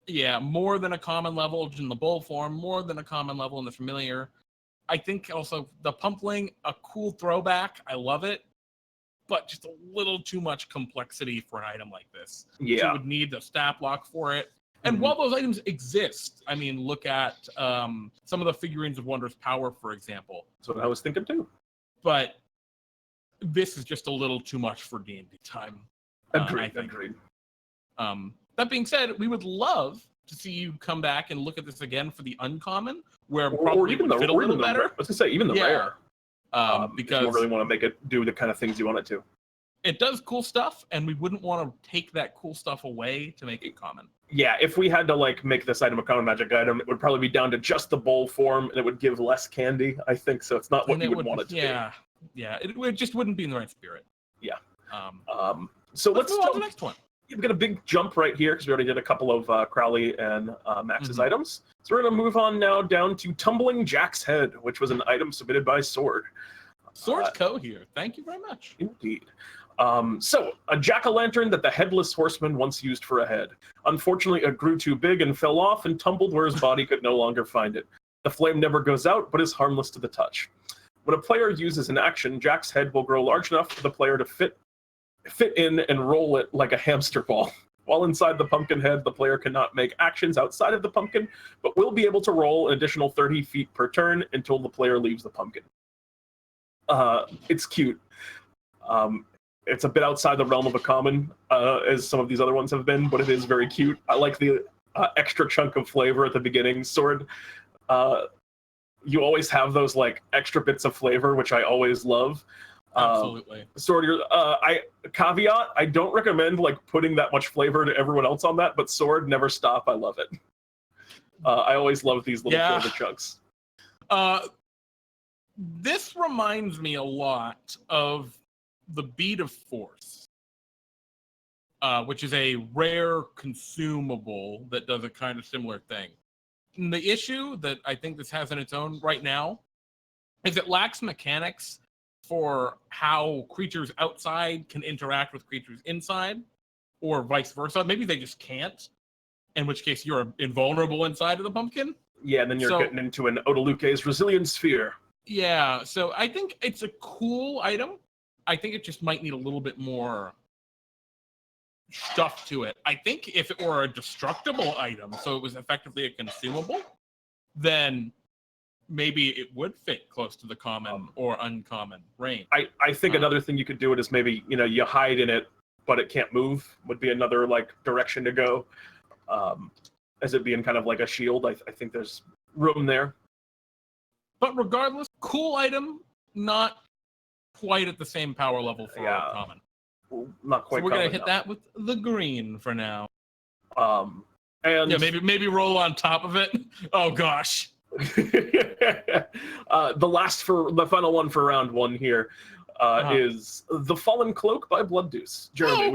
Yeah, more than a common level in the bowl form, more than a common level in the familiar. I think also the pumpling, a cool throwback. I love it, but just a little too much complexity for an item like this. Yeah, you would need the stat block for it. And while those items exist, I mean, look at some of the figurines of Wondrous Power, for example. That's what I was thinking too. But this is just a little too much for DnDTime. Agreed. That being said, we would love to see you come back and look at this again for the uncommon, where or even would fit a little better. I was gonna say even the rare, because you really want to make it do the kind of things you want it to. It does cool stuff, and we wouldn't want to take that cool stuff away to make it common. Yeah, if we had to like make this item a common magic item, it would probably be down to just the bowl form, and it would give less candy. I think so. It's not what you would want it to be. Yeah, it just wouldn't be in the right spirit. Yeah. So let's move on to the next one. We've got a big jump right here because we already did a couple of Crowley and Max's items. So we're going to move on now down to Tumbling Jack's Head, which was an item submitted by Sword. Sword's Co. here. Thank you very much. Indeed. So, a jack-o'-lantern that the Headless Horseman once used for a head. Unfortunately, it grew too big and fell off and tumbled where his body could no longer find it. The flame never goes out, but is harmless to the touch. When a player uses an action, Jack's head will grow large enough for the player to fit fit in and roll it like a hamster ball. While inside the pumpkin head, the player cannot make actions outside of the pumpkin, but will be able to roll an additional 30 feet per turn until the player leaves the pumpkin. It's cute. It's a bit outside the realm of a common, as some of these other ones have been, but it is very cute. I like the extra chunk of flavor at the beginning. Sword, you always have those like extra bits of flavor, which I always love. Absolutely. Sword, caveat, I don't recommend like putting that much flavor to everyone else on that, but Sword, never stop. I love it. I always love these little flavor chunks. This reminds me a lot of the Bead of Force, which is a rare consumable that does a kind of similar thing. And the issue that I think this has in its own right now is it lacks mechanics for how creatures outside can interact with creatures inside, or vice versa. Maybe they just can't, in which case you're invulnerable inside of the pumpkin. Yeah, and then you're getting into an Odaluke's Resilient Sphere. Yeah, so I think it's a cool item. I think it just might need a little bit more stuff to it. I think if it were a destructible item, so it was effectively a consumable, then maybe it would fit close to the common or uncommon range. I think another thing you could do it is maybe, you hide in it, but it can't move, would be another like direction to go. As it being kind of like a shield, I think there's room there. But regardless, cool item, not quite at the same power level for common. Not quite. So we're gonna hit that with the green for now. And maybe roll on top of it. Oh gosh. The final one for round one here is The Fallen Cloak by Blood Deuce. Jeremy,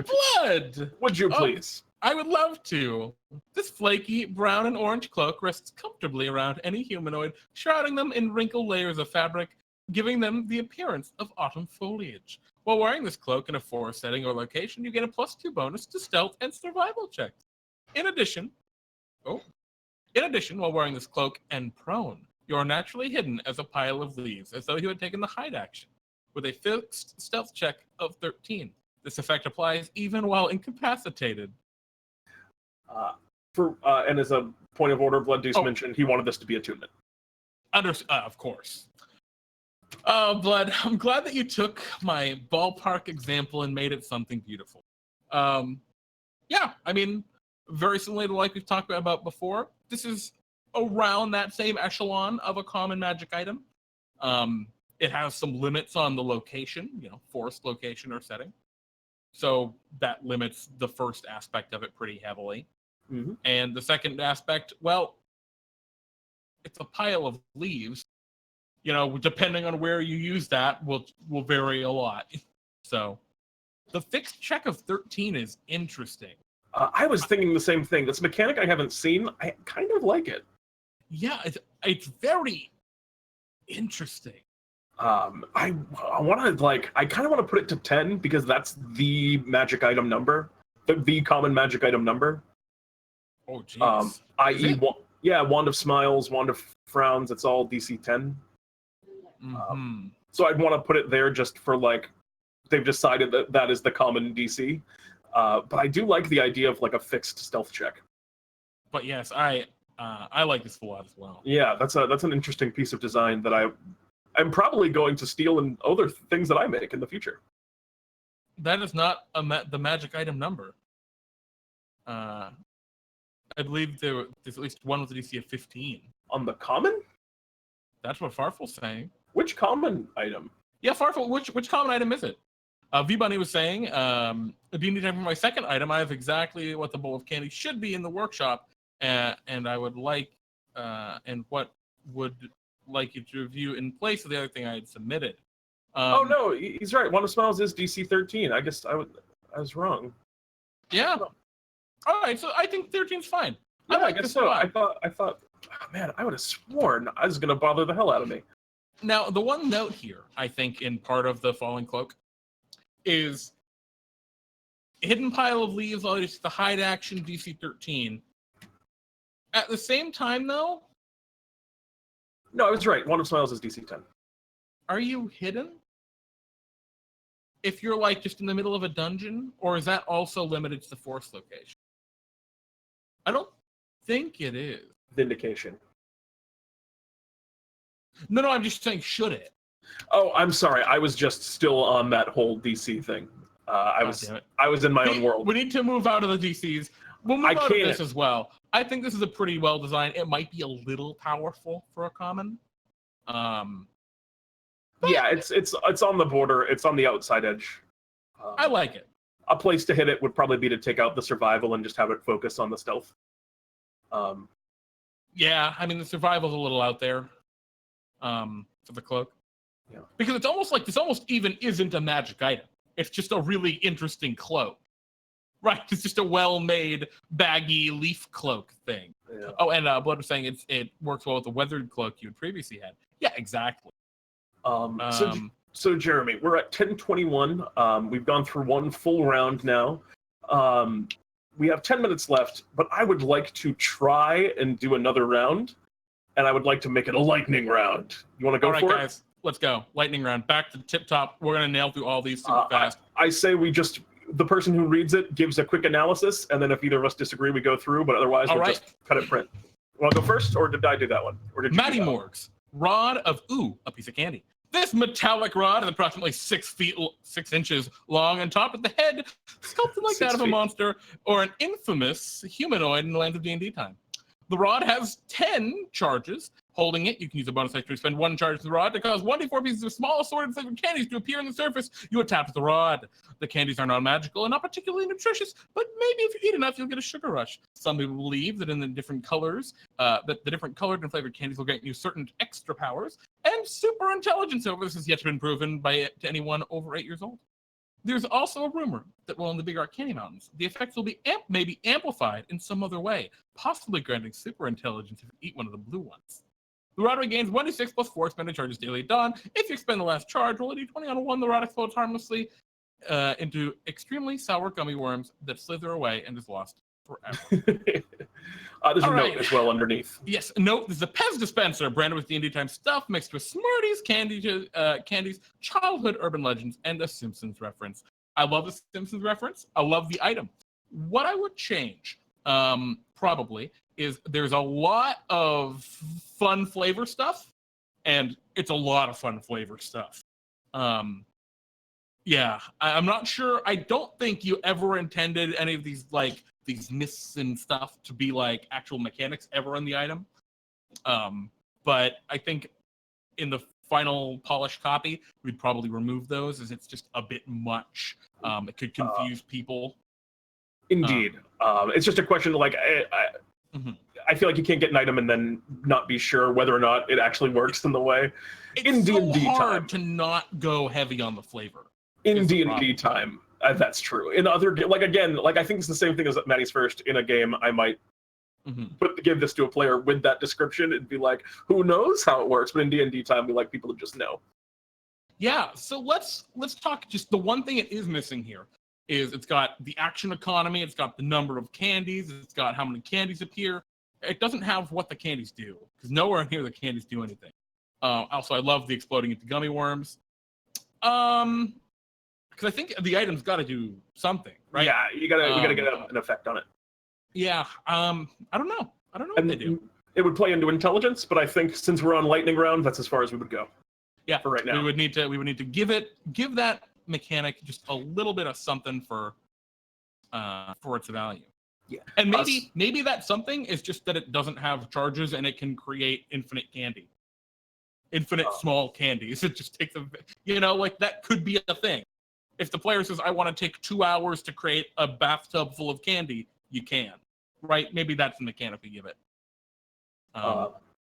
would you please? I would love to. This flaky brown and orange cloak rests comfortably around any humanoid, shrouding them in wrinkled layers of fabric, giving them the appearance of autumn foliage. While wearing this cloak in a forest setting or location, you get a +2 bonus to stealth and survival checks. In addition, while wearing this cloak and prone, you are naturally hidden as a pile of leaves, as though you had taken the hide action, with a fixed stealth check of 13. This effect applies even while incapacitated. And as a point of order, Blood Deuce mentioned he wanted this to be attunement. Of course. Blood, I'm glad that you took my ballpark example and made it something beautiful. Yeah, I mean, very similar to like we've talked about before. This is around that same echelon of a common magic item. It has some limits on the location, forest location or setting. So that limits the first aspect of it pretty heavily. Mm-hmm. And the second aspect, well, it's a pile of leaves. Depending on where you use that will vary a lot. So the fixed check of 13 is interesting. I was thinking the same thing. This mechanic I haven't seen. I kind of like it. Yeah, it's very interesting. I want to I kind of want to put it to 10 because that's the magic item number, the common magic item number. Oh, jeez. Wand of Smiles, Wand of Frowns. It's all DC 10. Mm-hmm. So I'd want to put it there just for they've decided that is the common DC. But I do like the idea of a fixed stealth check. But yes, I like this a lot as well. Yeah, that's an interesting piece of design that I'm probably going to steal in other things that I make in the future. That is not the magic item number. I believe there's at least one with a DC of 15. On the common? That's what Farful's saying. Which common item? Yeah, Farful, which common item is it? V-Bunny was saying, DnDTime for my second item, I have exactly what the bowl of candy should be in the workshop, and I would like, and what would like you to review in place of the other thing I had submitted. Oh no, he's right. Wand of Smiles is DC 13. I guess I was wrong. Yeah. All right, so I think 13's fine. Yeah, I guess so. I thought. Oh, man, I would have sworn I was gonna bother the hell out of me. Now, the one note here, I think, in part of the Fallen Cloak, is hidden pile of leaves. It's the hide action DC 13. At the same time, though. No, I was right. Wand of Smiles is DC 10. Are you hidden? if you're like just in the middle of a dungeon, or is that also limited to the force location? I don't think it is. Vindication. No, I'm just saying, should it? Oh, I'm sorry. I was just still on that whole DC thing. I was in my own world. We need to move out of the DCs. We'll move out of this as well. I think this is a pretty well designed. It might be a little powerful for a common. Yeah, it's on the border. It's on the outside edge. I like it. A place to hit it would probably be to take out the survival and just have it focus on the stealth. Yeah, I mean the survival's a little out there. For the cloak. Yeah. Because it's almost like this almost even isn't a magic item. It's just a really interesting cloak. Right? It's just a well-made, baggy leaf cloak thing. Yeah. Oh, and Blood was saying it works well with the weathered cloak you had previously had. Yeah, exactly. So Jeremy, we're at 10:21. We've gone through one full round now. We have 10 minutes left, but I would like to try and do another round, and I would like to make it a lightning round. You want to go for it? All right, guys, let's go. Lightning round. Back to the tip top. We're going to nail through all these super fast. I say the person who reads it gives a quick analysis, and then if either of us disagree, we go through, but otherwise we'll just cut it print. You want to go first, or did I do that one? Or did you Matty Morgs, rod of a piece of candy. This metallic rod is approximately 6 inches long and topped at the head, sculpted like that of a monster or an infamous humanoid in the lands of D&D time. The rod has 10 charges. Holding it, you can use a bonus action to spend 1 charge to the rod to cause 1d4 pieces of small assorted flavored candies to appear on the surface. You attach the rod. The candies are not magical and not particularly nutritious, but maybe if you eat enough, you'll get a sugar rush. Some people believe that in the different colors, that the different colored and flavored candies will grant you certain extra powers and super intelligence. However, this has yet to been proven to anyone over 8 years old. There's also a rumor that while in the Big Rock Candy Mountains, the effects will be maybe amplified in some other way, possibly granting super intelligence if you eat one of the blue ones. The rod regains 1d6 plus 4 expended charges daily at dawn. If you expend the last charge, roll a d20 on a 1. The rod explodes harmlessly into extremely sour gummy worms that slither away and is lost forever. There's a note as well underneath. Yes, note, this is a Pez dispenser branded with DnDTime stuff mixed with Smarties, candies, childhood urban legends, and a Simpsons reference. I love the Simpsons reference. I love the item. What I would change, probably, is there's a lot of fun flavor stuff, and it's a lot of fun flavor stuff. Yeah, I'm not sure. I don't think you ever intended any of these myths and stuff to be like actual mechanics ever in the item. But I think in the final polished copy, we'd probably remove those as it's just a bit much. It could confuse people. Indeed. It's just a question of I feel like you can't get an item and then not be sure whether or not it actually works in the way. It's so hard to not go heavy on the flavor. In D&D time, that's true. In other, I think it's the same thing as Matty's first. In a game, I might give this to a player with that description and be like, who knows how it works? But in D&D time, we like people to just know. Yeah, so let's talk. Just the one thing it is missing here is it's got the action economy, it's got the number of candies, it's got how many candies appear. It doesn't have what the candies do, because nowhere in here the candies do anything. Also, I love the exploding into gummy worms. Because I think the item's got to do something, right? Yeah, you gotta get an effect on it. Yeah, I don't know. I don't know what they do. It would play into intelligence, but I think since we're on lightning round, that's as far as we would go. Yeah, for right now. We would need to give that mechanic just a little bit of something for its value. Yeah, and maybe that something is just that it doesn't have charges and it can create infinite candy, infinite small candies. It just takes that could be a thing. If the player says, I want to take 2 hours to create a bathtub full of candy, you can, right? Maybe that's the mechanic we give it.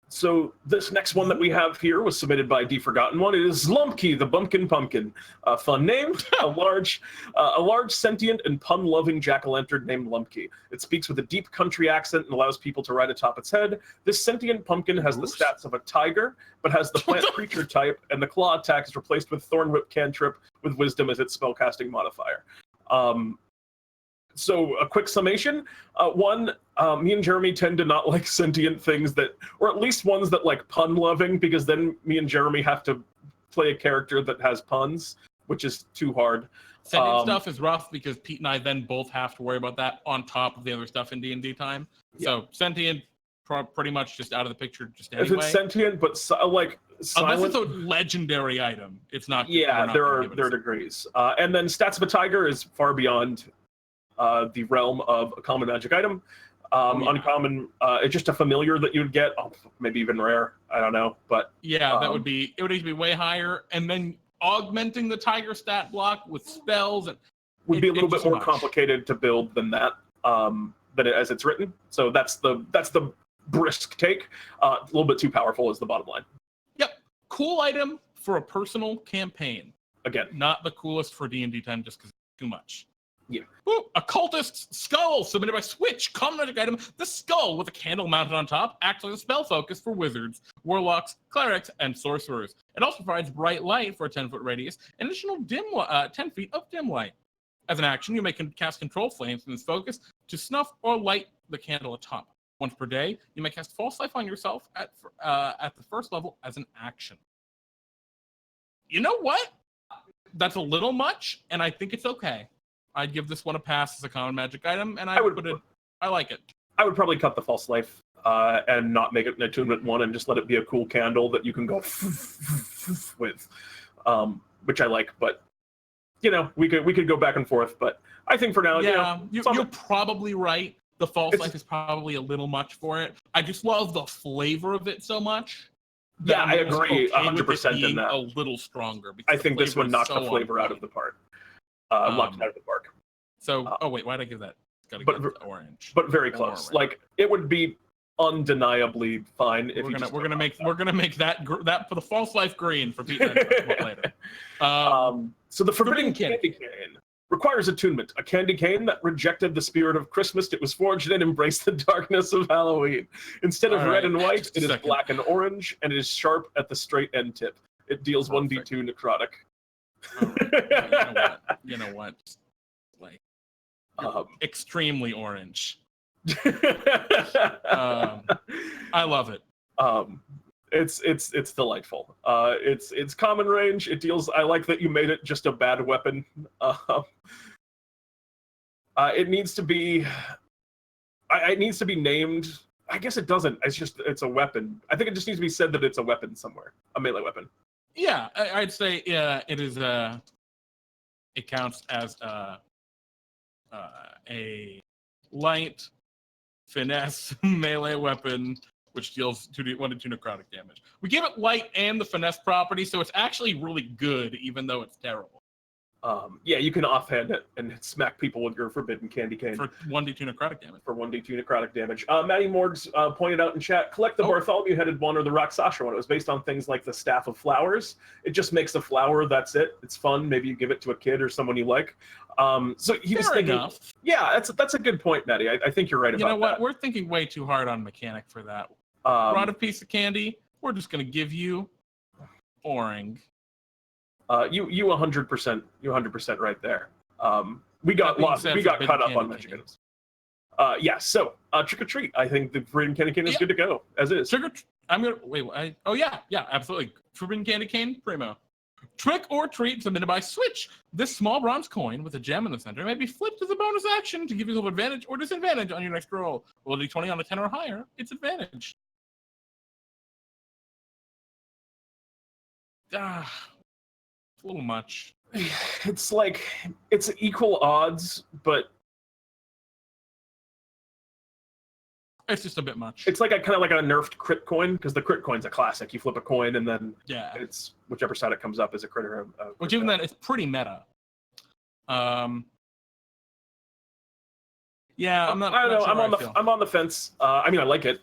So this next one that we have here was submitted by The Forgotten One. It is Lumpky, the Bumpkin Pumpkin. Fun name. a large sentient and pun-loving jack-o'-lantern named Lumpky. It speaks with a deep country accent and allows people to ride atop its head. This sentient pumpkin has the stats of a tiger, but has the plant creature type, and the claw attack is replaced with Thorn Whip cantrip with wisdom as its spellcasting modifier. So a quick summation. Me and Jeremy tend to not like sentient things or at least ones that like pun loving, because then me and Jeremy have to play a character that has puns. which is too hard. Sentient stuff is rough because Pete and I then both have to worry about that on top of the other stuff in D&D time. Yeah. So sentient, pretty much just out of the picture just anyway. If it's sentient, but like silent, unless it's a legendary item, it's not. Yeah, there are degrees, and then stats of a tiger is far beyond the realm of a common magic item. Uncommon, it's just a familiar that you'd get, maybe even rare. I don't know, but yeah, it would need to be way higher, and then augmenting the tiger stat block with spells and would be a little bit more complicated to build than that, as it's written. So that's the brisk take. A little bit too powerful is the bottom line. Yep, cool item for a personal campaign. Again, not the coolest for D&D time just because it's too much. Yeah. Ooh, Occultist's Skull, submitted by Switch. Common magic item. The skull with a candle mounted on top acts like a spell focus for wizards, warlocks, clerics, and sorcerers. It also provides bright light for a 10-foot radius, and additional 10 feet of dim light. As an action, you may cast control flames from this focus to snuff or light the candle atop. Once per day, you may cast False Life on yourself at the first level as an action. You know what? That's a little much, and I think it's okay. I'd give this one a pass as a common magic item, and I like it. I would probably cut the False Life and not make it an attunement one, and just let it be a cool candle that you can go with, which I like. But we could go back and forth. But I think for now, you're probably right. The False Life is probably a little much for it. I just love the flavor of it so much. Yeah, I agree 100% in that. A little stronger. I think this one knocked the flavor out of the park. Knocked out of the park. So, wait, why'd I give that? Gotta give it orange. But very close. Orange. Like it would be undeniably fine if we're gonna make that for the False Life green for Pete later. So the Forbidden Candy Cane requires attunement. A candy cane that rejected the spirit of Christmas. It was forged and embraced the darkness of Halloween. Instead of red and white, it is black and orange, and it is sharp at the straight end tip. It deals 1d2 necrotic. You know what? Like extremely orange. I love it. It's delightful. It's common range. It deals. I like that you made it just a bad weapon. It needs to be. It needs to be named. I guess it doesn't. It's a weapon. I think it just needs to be said that it's a weapon somewhere. A melee weapon. Yeah, I'd say it is. It counts as a light finesse melee weapon, which deals 1 to 2 necrotic damage. We give it light and the finesse property, so it's actually really good, even though it's terrible. Yeah, you can offhand it and smack people with your Forbidden Candy Cane. For 1d2 necrotic damage. For 1d2 necrotic damage. Maddie Morgs pointed out in chat, collect the Bartholomew-headed one or the Rakshasa one. It was based on things like the Staff of Flowers. It just makes a flower, that's it. It's fun. Maybe you give it to a kid or someone you like. So he was thinking, enough. Yeah, that's a good point, Maddie. I think you're right about that. You know what? We're thinking way too hard on mechanic for that. Brought a piece of candy. We're just going to give you orange. You 100%. You 100% right there. We got lost. We got caught up on magic items. Yeah. So trick or treat. I think the Forbidden Candy Cane is good to go as is. I'm gonna wait. Yeah, absolutely. Forbidden Candy Cane, primo. Trick or treat submitted by Switch. This small bronze coin with a gem in the center may be flipped as a bonus action to give yourself advantage or disadvantage on your next roll. Roll a d20 on a 10 or higher. It's advantage. A little much. It's like it's equal odds, but it's just a bit much. It's like kind of like a nerfed crit coin, because the crit coin's a classic. You flip a coin and then it's whichever side it comes up is a critter. Which even then it's pretty meta. Yeah, I'm not. I don't know. Sure I'm on the fence. I mean, I like it.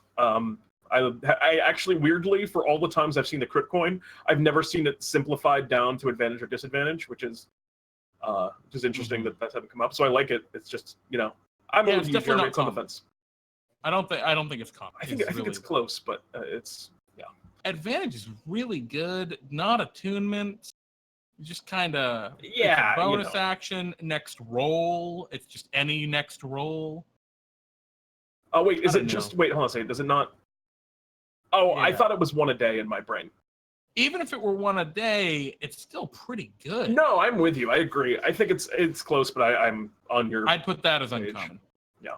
I actually, weirdly, for all the times I've seen the crit coin, I've never seen it simplified down to advantage or disadvantage, which is interesting that that's haven't come up. So I like it. It's just, I'm it's definitely not on the fence. I don't think it's common. I think it's close, but it's Advantage is really good. Not attunement. Just kind of bonus action. Next roll. It's just any next roll. Oh wait, is it just wait? Hold on a second. Does it not? Oh, yeah. I thought it was one a day in my brain. even if it were one a day, it's still pretty good. No, I'm with you. I agree. I think it's close, but I'm on your. I'd put that as page. uncommon. Yeah.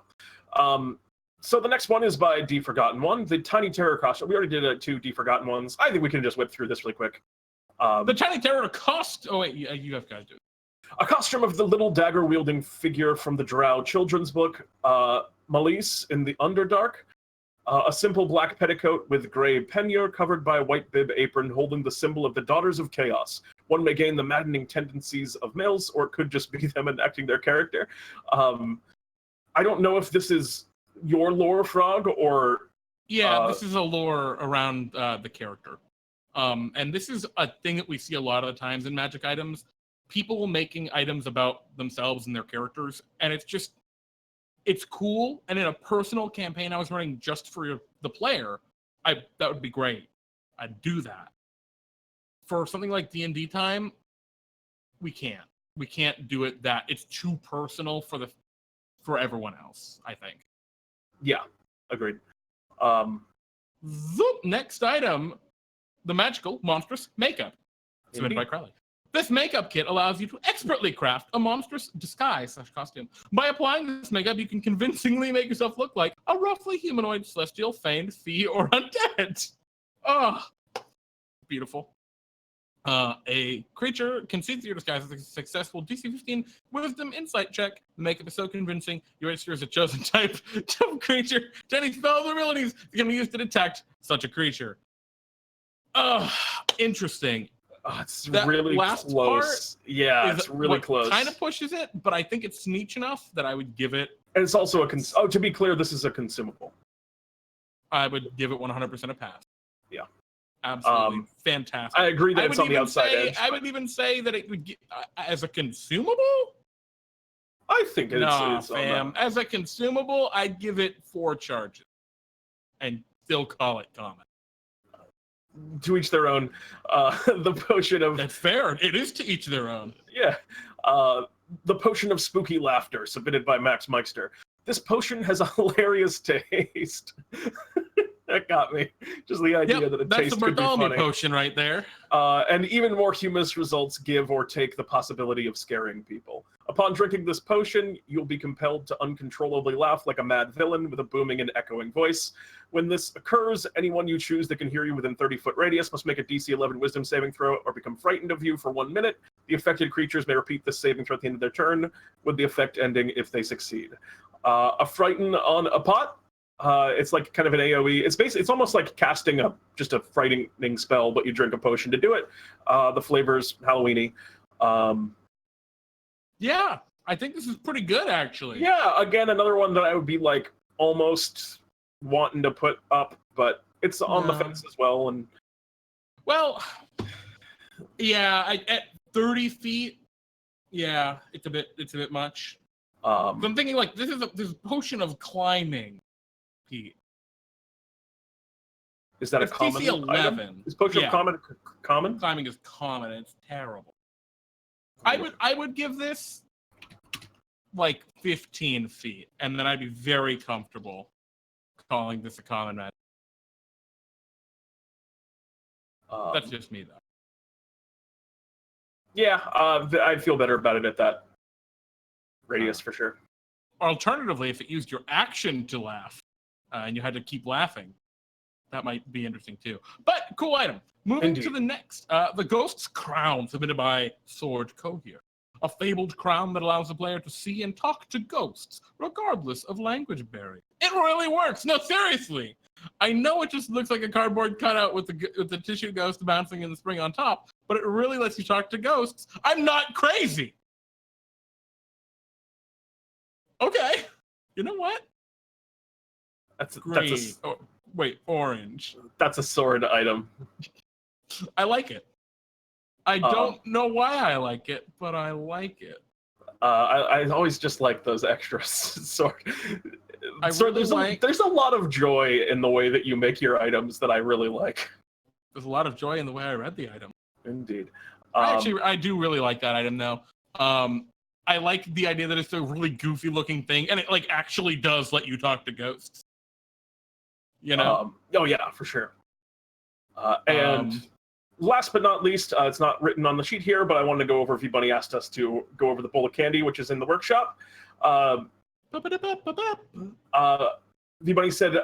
So the next one is by D Forgotten One, the Tiny Terror costume. We already did 2 D Forgotten ones. I think we can just whip through this really quick. The Tiny Terror Oh wait, you have guys do it. A costume of the little dagger-wielding figure from the Drow children's book, Malise in the Underdark. A simple black petticoat with gray pannier covered by a white bib apron holding the symbol of the Daughters of Chaos. One may gain the maddening tendencies of males, or it could just be them enacting their character. I don't know if this is your lore, Frog, or... Yeah, this is a lore around the character. And this is a thing that we see a lot of the times in Magic items. People making items about themselves and their characters, and it's cool. And in a personal campaign I was running just for the player, that would be great. I'd do that. For something like DnDTime, we can't do it. That it's too personal for everyone else, I think. Yeah, agreed. Next item, the magical monstrous makeup, submitted by Crowley. This makeup kit allows you to expertly craft a monstrous disguise/costume. By applying this makeup, you can convincingly make yourself look like a roughly humanoid celestial, feigned, fey, or undead. Oh, beautiful. A creature can see through your disguise with a successful DC 15 Wisdom Insight check. The makeup is so convincing, you register as a chosen type of creature. To any spells or abilities that can be used to detect such a creature. Interesting. It's that really last close. Yeah, it's really close. Kind of pushes it, but I think it's niche enough that I would give it. And it's also to be clear, this is a consumable. I would give it 100% a pass. Yeah. Absolutely fantastic. I agree that it's on the outside edge. I would even say that it would get, as a consumable. I think it's fam. As a consumable, I'd give it 4 charges, and still call it common. To each their own. The potion of... That's fair. It is to each their own. Yeah. The potion of spooky laughter, submitted by Max Meister. This potion has a hilarious taste. That got me. Just the idea that a taste could be funny. That's the Bartholomew potion right there. And even more humorous results give or take the possibility of scaring people. Upon drinking this potion, you'll be compelled to uncontrollably laugh like a mad villain with a booming and echoing voice. When this occurs, anyone you choose that can hear you within 30-foot radius must make a DC 11 Wisdom saving throw or become frightened of you for 1 minute. The affected creatures may repeat this saving throw at the end of their turn, with the effect ending if they succeed. A frighten on a pot. It's like kind of an AoE. It's almost like casting just a frightening spell, but you drink a potion to do it. The flavor's Halloween-y. Yeah, I think this is pretty good, actually. Yeah, again, another one that I would be like almost wanting to put up, but it's on the fence as well. And well, yeah, at 30 feet, yeah, it's a bit much. I'm thinking like this is a potion of climbing, Pete. Is that a common DC 11 item? Is potion of common? Climbing is common. It's terrible. I would give this like 15 feet, and then I'd be very comfortable calling this a common magic. That's just me, though. Yeah, I'd feel better about it at that radius for sure. Alternatively, if it used your action to laugh, and you had to keep laughing, that might be interesting too. But cool item. Moving to the next, the Ghost's Crown, submitted by Sword Cohere. A fabled crown that allows the player to see and talk to ghosts, regardless of language barrier. It really works. No, seriously. I know it just looks like a cardboard cutout with the tissue ghost bouncing in the spring on top, but it really lets you talk to ghosts. I'm not crazy. Okay. You know what? Orange. That's a sword item. I like it. I don't know why I like it, but I like it. I always just like those extra sword. Really there's a lot of joy in the way that you make your items that I really like. There's a lot of joy in the way I read the item. Indeed. I do really like that item though. I like the idea that it's a really goofy looking thing, and it like actually does let you talk to ghosts. You know? Oh yeah, for sure. And last but not least, it's not written on the sheet here, but I wanted to go over. V-Bunny asked us to go over the bowl of candy, which is in the workshop. V-Bunny said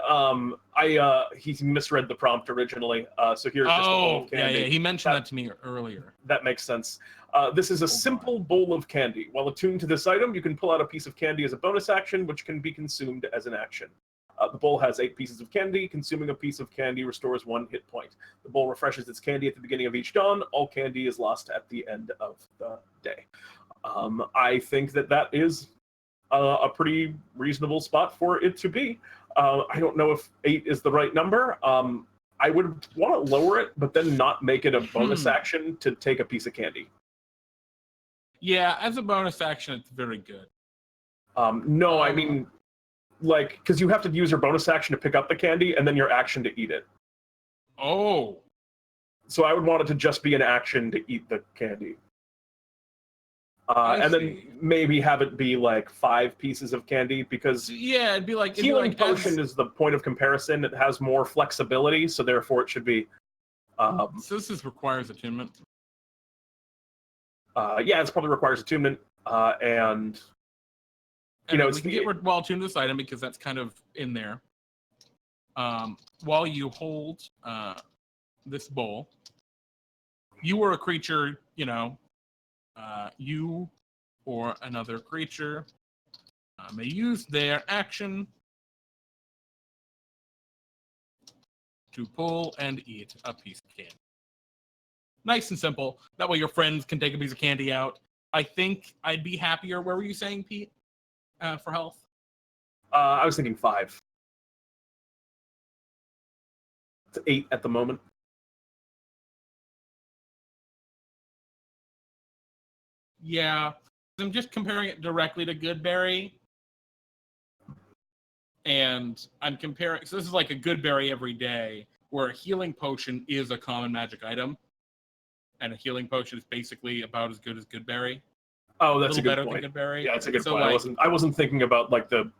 he misread the prompt originally, so here's just a bowl of candy. Yeah, he mentioned that to me earlier. That makes sense. This is a simple bowl of candy. While attuned to this item, you can pull out a piece of candy as a bonus action, which can be consumed as an action. The bowl has 8 pieces of candy. Consuming a piece of candy restores 1 hit point. The bowl refreshes its candy at the beginning of each dawn. All candy is lost at the end of the day. I think that is a pretty reasonable spot for it to be. I don't know if 8 is the right number. I would want to lower it, but then not make it a bonus action to take a piece of candy. Yeah, as a bonus action, it's very good. No, I mean, like, because you have to use your bonus action to pick up the candy and then your action to eat it. Oh. So I would want it to just be an action to eat the candy. And then maybe have it be like 5 pieces of candy, because it'd be like healing potion is the point of comparison. It has more flexibility, so therefore it should be. So this requires attunement. Yeah, it probably requires attunement, and you know, we can get well attuned to this item because that's kind of in there. While you hold this bowl, you were a creature, you know. You or another creature may use their action to pull and eat a piece of candy. Nice and simple. That way your friends can take a piece of candy out. I think I'd be happier. Where were you saying, Pete, for health? I was thinking 5. It's 8 at the moment. Yeah, I'm just comparing it directly to Goodberry. And I'm comparing, so this is like a Goodberry every day, where a healing potion is a common magic item. And a healing potion is basically about as good as Goodberry. Oh, that's a good better point. Than Goodberry. Yeah, that's a good point. Like, I wasn't thinking about like the.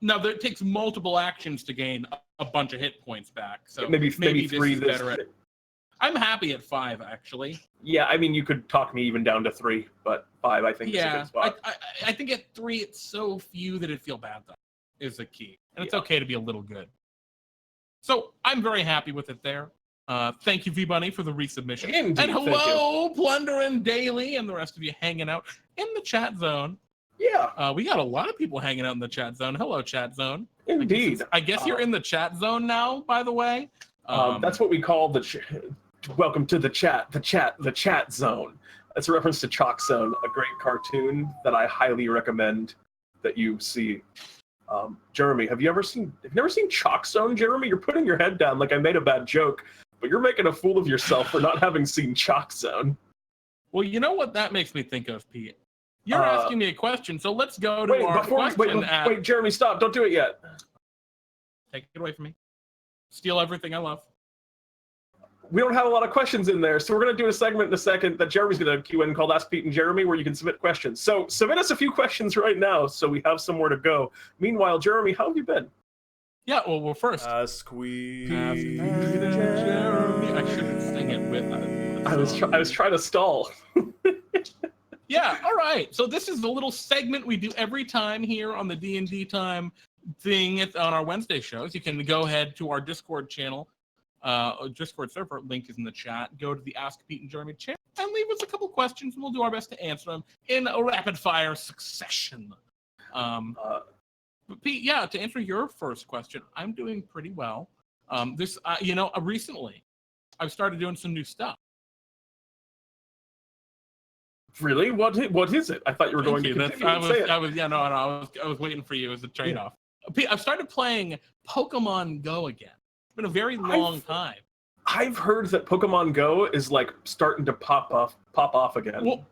No, it takes multiple actions to gain a bunch of hit points back. So maybe 3. This is better at. I'm happy at 5, actually. Yeah, I mean, you could talk me even down to 3, but 5, I think, is a good spot. I think at 3, it's so few that it'd feel bad, though, is the key. And it's okay to be a little good. So I'm very happy with it there. Thank you, V-Bunny, for the resubmission. Indeed, and hello, Plunder and Daily, and the rest of you hanging out in the chat zone. Yeah. We got a lot of people hanging out in the chat zone. Hello, chat zone. Indeed. I guess you're in the chat zone now, by the way. That's what we call welcome to the chat zone. That's a reference to Chalk Zone, a great cartoon that I highly recommend that you see. Jeremy, have you never seen Chalk Zone, Jeremy? You're putting your head down like I made a bad joke, but you're making a fool of yourself for not having seen Chalk Zone. Well, you know what that makes me think of, Pete? You're asking me a question, so let's go to our question. Wait, Jeremy, stop. Don't do it yet. Take it away from me. Steal everything I love. We don't have a lot of questions in there, so we're going to do a segment in a second that Jeremy's going to cue in called Ask Pete and Jeremy, where you can submit questions. So submit us a few questions right now so we have somewhere to go. Meanwhile, Jeremy, how have you been? Yeah, well, first. Ask Pete and Jeremy. I shouldn't sing it with us. I was trying to stall. Yeah, all right. So this is a little segment we do every time here on the DnDTime thing on our Wednesday shows. You can go ahead to our Discord channel. Discord server link is in the chat. Go to the Ask Pete and Jeremy channel and leave us a couple questions, and we'll do our best to answer them in a rapid fire succession. But Pete, yeah, to answer your first question, I'm doing pretty well. Recently, I've started doing some new stuff. Really? What is it? I thought you were going to continue I was waiting for you as a trade-off. Pete, I've started playing Pokemon Go again. It's been a very long time. I've heard that Pokemon Go is like starting to pop off again. Well,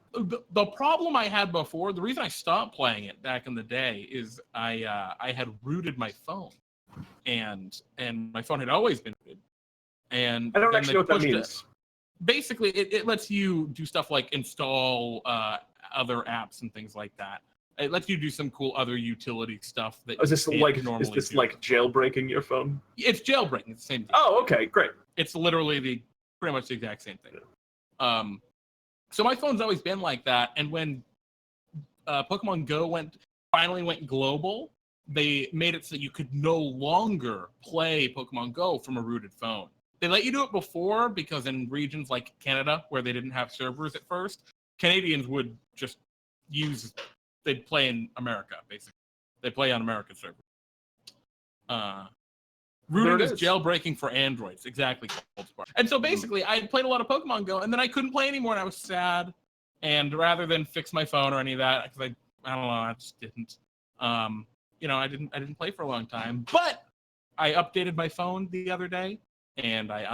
the problem I had before, the reason I stopped playing it back in the day is I had rooted my phone, and my phone had always been rooted. And I don't actually know what that means. Basically, it lets you do stuff like install other apps and things like that. It lets you do some cool other utility stuff that is this like jailbreaking your phone? It's jailbreaking. It's the same thing. Oh, okay, great. It's literally the pretty much the exact same thing. So my phone's always been like that. And when Pokemon Go finally went global, they made it so you could no longer play Pokemon Go from a rooted phone. They let you do it before because in regions like Canada, where they didn't have servers at first, Canadians would just they'd play in America, basically. They play on American servers. Rooting is jailbreaking for Androids, exactly. And so basically, I played a lot of Pokemon Go, and then I couldn't play anymore, and I was sad. And rather than fix my phone or any of that, because I don't know, I just didn't. I didn't play for a long time. But I updated my phone the other day, and I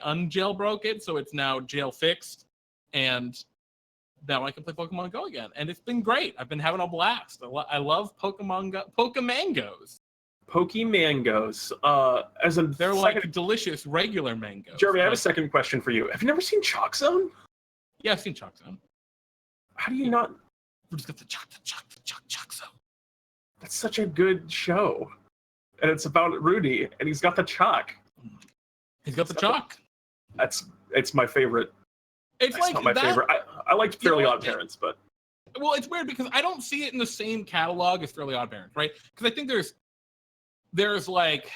unjailbroke it, so it's now jail fixed, and now I can play Pokemon Go again, and it's been great. I've been having a blast. I love Pokemon Go, Pokemangos. Pokemangos. They're like delicious regular mangoes. Jeremy, I have a second question for you. Have you never seen Chalk Zone? Yeah, I've seen Chalk Zone. How do you not? We're just got the Chalk Zone. That's such a good show, and it's about Rudy, and he's got the chalk. He's got the chalk. It's my favorite. It's like not my favorite. I liked Fairly Odd Parents, but well, it's weird because I don't see it in the same catalog as Fairly Odd Parents, right? Because I think there's like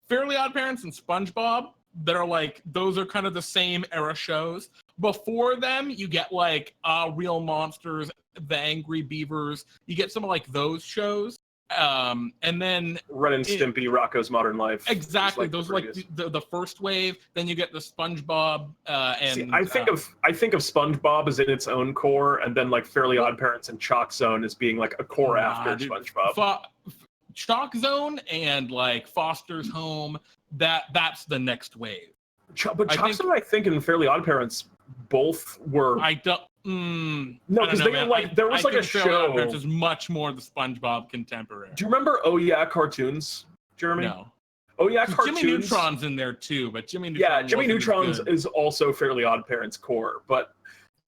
Fairly Odd Parents and SpongeBob that are like, those are kind of the same era shows. Before them, you get like Real Monsters, The Angry Beavers. You get some of like those shows. And then Ren and Stimpy, Rocko's Modern Life. Exactly. Those are like the first wave. Then you get the SpongeBob and see, I think of SpongeBob as in its own core, and then like Fairly Odd Parents and Chalk Zone as being like a core after SpongeBob. Chalk Zone and like Foster's Home, that's the next wave. But Chalk Zone, I think, and Fairly Odd Parents both were. No, because they were like there was like a show. Parents is much more the SpongeBob contemporary. Do you remember Oh Yeah Cartoons, Jeremy? No. Oh Yeah Cartoons. Jimmy Neutron's in there too, but Jimmy Neutron's is also Fairly Odd Parents core, but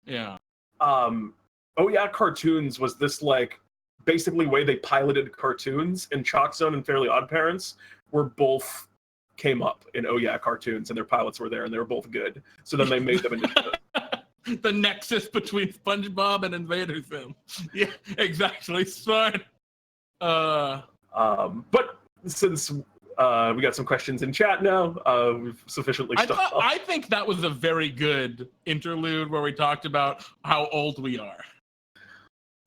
yeah. Oh Yeah Cartoons was this like basically way they piloted cartoons, and Chalk Zone and Fairly Odd Parents were both came up in Oh Yeah Cartoons, and their pilots were there, and they were both good. So then they made them into the nexus between SpongeBob and Invader Zim. Yeah, exactly. Smart. But since we got some questions in chat now, we've sufficiently stopped. I think that was a very good interlude where we talked about how old we are.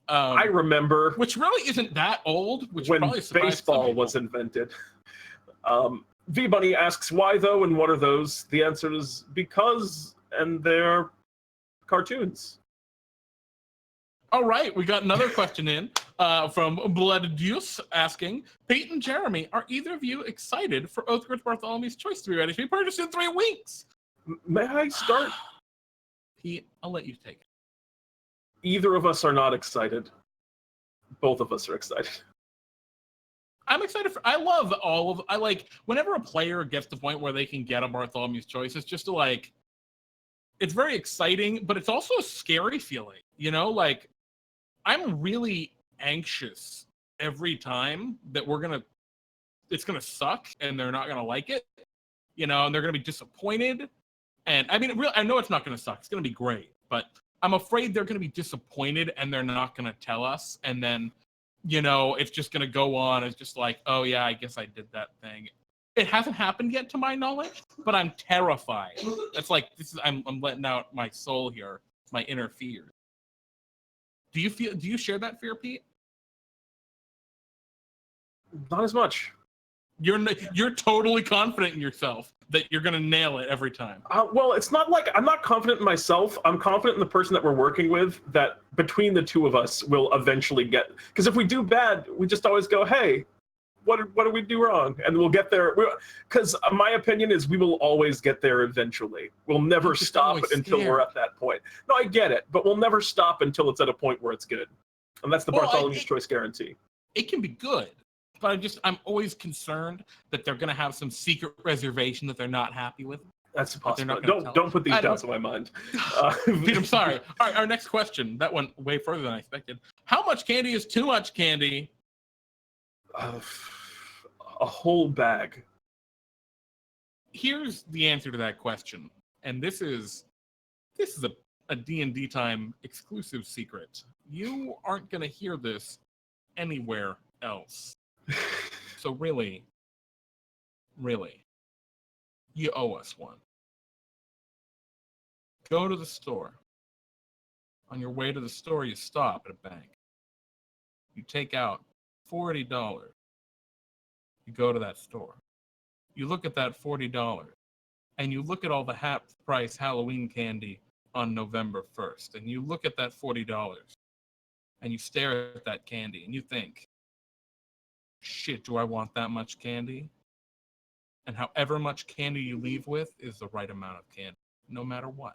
I remember, which really isn't that old. Which when baseball was invented. V Bunny asks why though, and what are those? The answer is because, and they're cartoons. All right, we got another question in from Blood Deuce asking, Pete and Jeremy, are either of you excited for Oathridge Bartholomew's Choice to be ready to be purchased in 3 weeks? May I start? Pete, I'll let you take it. Either of us are not excited. Both of us are excited. I'm excited I like whenever a player gets to the point where they can get a Bartholomew's Choice, it's just it's very exciting, but it's also a scary feeling, like I'm really anxious every time that it's gonna suck and they're not gonna like it, and they're gonna be disappointed. And I mean, I know it's not gonna suck. It's gonna be great, but I'm afraid they're gonna be disappointed and they're not gonna tell us. And then, it's just gonna go on. It's just like, oh yeah, I guess I did that thing. It hasn't happened yet to my knowledge, but I'm terrified. It's like I'm letting out my soul here, my inner fear. Do you share that fear, Pete? Not as much. You're totally confident in yourself that you're gonna nail it every time. Well, it's not like I'm not confident in myself. I'm confident in the person that we're working with, that between the two of us will eventually get. Because if we do bad, we just always go, hey, what did we do wrong? And we'll get there. Because my opinion is we will always get there eventually. We'll never stop until we're at that point. No, I get it, but we'll never stop until it's at a point where it's good. And that's the Bartholomew's Choice guarantee. It can be good, but I'm always concerned that they're going to have some secret reservation that they're not happy with. That's possible. Don't put these doubts in my mind. Pete, I'm sorry. All right, our next question, that went way further than I expected. How much candy is too much candy? A whole bag. Here's the answer to that question. And this is a D&D Time exclusive secret. You aren't going to hear this anywhere else. So really, you owe us one. Go to the store. On your way to the store, you stop at a bank. You take out $40. You go to that store. You look at that $40, and you look at all the half-price Halloween candy on November 1st, and you look at that $40, and you stare at that candy, and you think, shit, do I want that much candy? And however much candy you leave with is the right amount of candy, no matter what.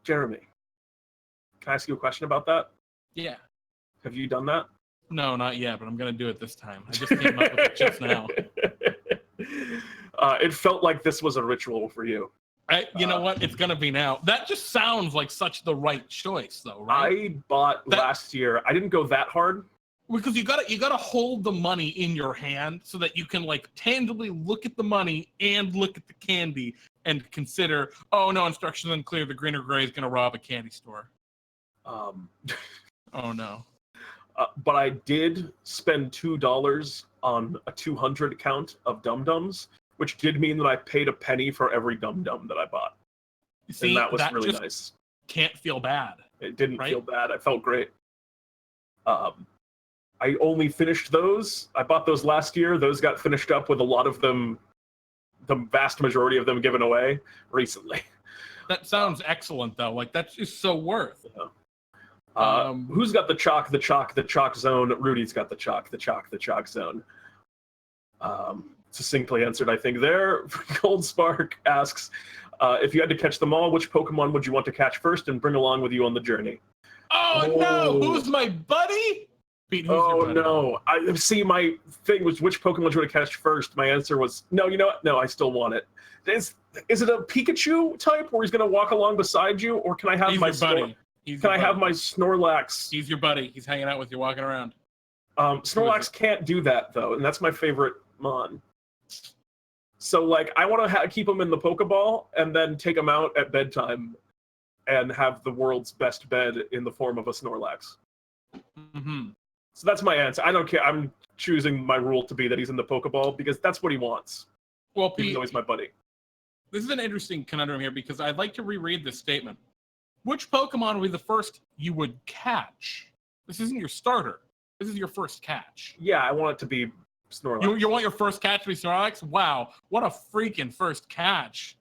Jeremy, can I ask you a question about that? Yeah. Have you done that? No, not yet, but I'm going to do it this time. I just came up with it just now. It felt like this was a ritual for you. You know what? It's going to be now. That just sounds like such the right choice, though, right? I bought last year. I didn't go that hard. Because you gotta hold the money in your hand so that you can like tangibly look at the money and look at the candy and consider, oh no, instructions unclear, the green or gray is gonna rob a candy store. Oh no. But I did spend $2 on a 200 count of Dum-Dums, which did mean that I paid a penny for every Dum-Dum that I bought. See, and that was that really just nice. Can't feel bad. It didn't right? feel bad. I felt great. I only finished those. I bought those last year. Those got finished up with a lot of them, the vast majority of them given away recently. That sounds excellent, though. Like, that's just so worth. Yeah. Who's got the chalk zone? Rudy's got the chalk zone. Succinctly answered, I think, there. Gold Spark asks, if you had to catch them all, which Pokemon would you want to catch first and bring along with you on the journey? Oh no! Who's my buddy? Pete, who's your buddy? No! I see. My thing was which Pokemon would you want to catch first. My answer was no. You know what? No, I still want it. Is it a Pikachu type where he's going to walk along beside you, or can I have my buddy? Can I have my Snorlax? He's your buddy. He's hanging out with you, walking around. Snorlax can't do that though, and that's my favorite Mon. So like, I want to keep him in the Pokeball and then take him out at bedtime, and have the world's best bed in the form of a Snorlax. Mm-hmm. So that's my answer. I don't care. I'm choosing my rule to be that he's in the Pokeball because that's what he wants. Well, Pete, even though he's my buddy. This is an interesting conundrum here because I'd like to reread this statement. Which Pokemon would be the first you would catch? This isn't your starter. This is your first catch. Yeah, I want it to be Snorlax. You want your first catch to be Snorlax? Wow, what a freaking first catch.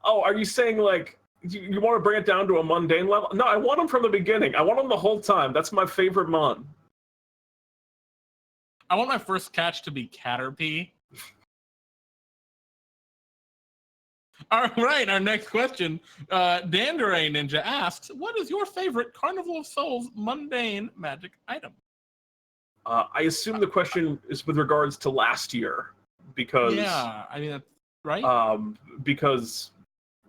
Oh, are you saying like, you want to bring it down to a mundane level? No, I want him from the beginning. I want him the whole time. That's my favorite Mon. I want my first catch to be Caterpie. All right, our next question. Dandere Ninja asks, what is your favorite Carnival of Souls mundane magic item? I assume the question is with regards to last year, because... Yeah, I mean, that's right. Because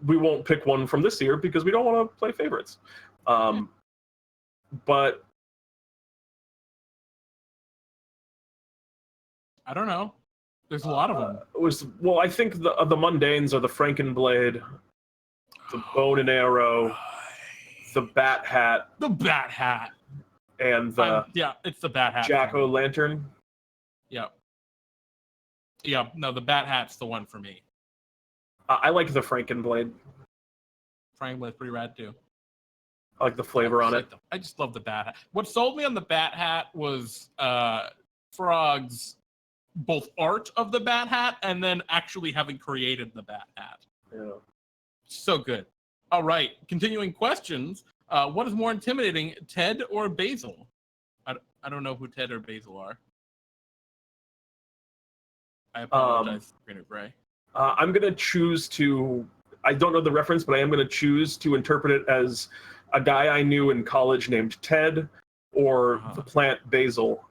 we won't pick one from this year because we don't want to play favorites. But... I don't know. There's a lot of them. I think the mundanes are the Frankenblade, the Bone and Arrow, the Bat Hat. The Bat Hat. And the... yeah, it's the Bat Hat. Jack-o'-lantern. Yep. Yeah, no, the Bat Hat's the one for me. I like the Frankenblade. Frankenblade's pretty rad, too. I like the flavor on it. I just love the Bat Hat. What sold me on the Bat Hat was Frog's both art of the Bat Hat and then actually having created the Bat Hat. Yeah. So good. All right, continuing questions. What is more intimidating, Ted or Basil? I don't know who Ted or Basil are. I apologize, Green or Gray. I'm going to choose to... I don't know the reference, but I am going to choose to interpret it as a guy I knew in college named Ted, or the plant Basil.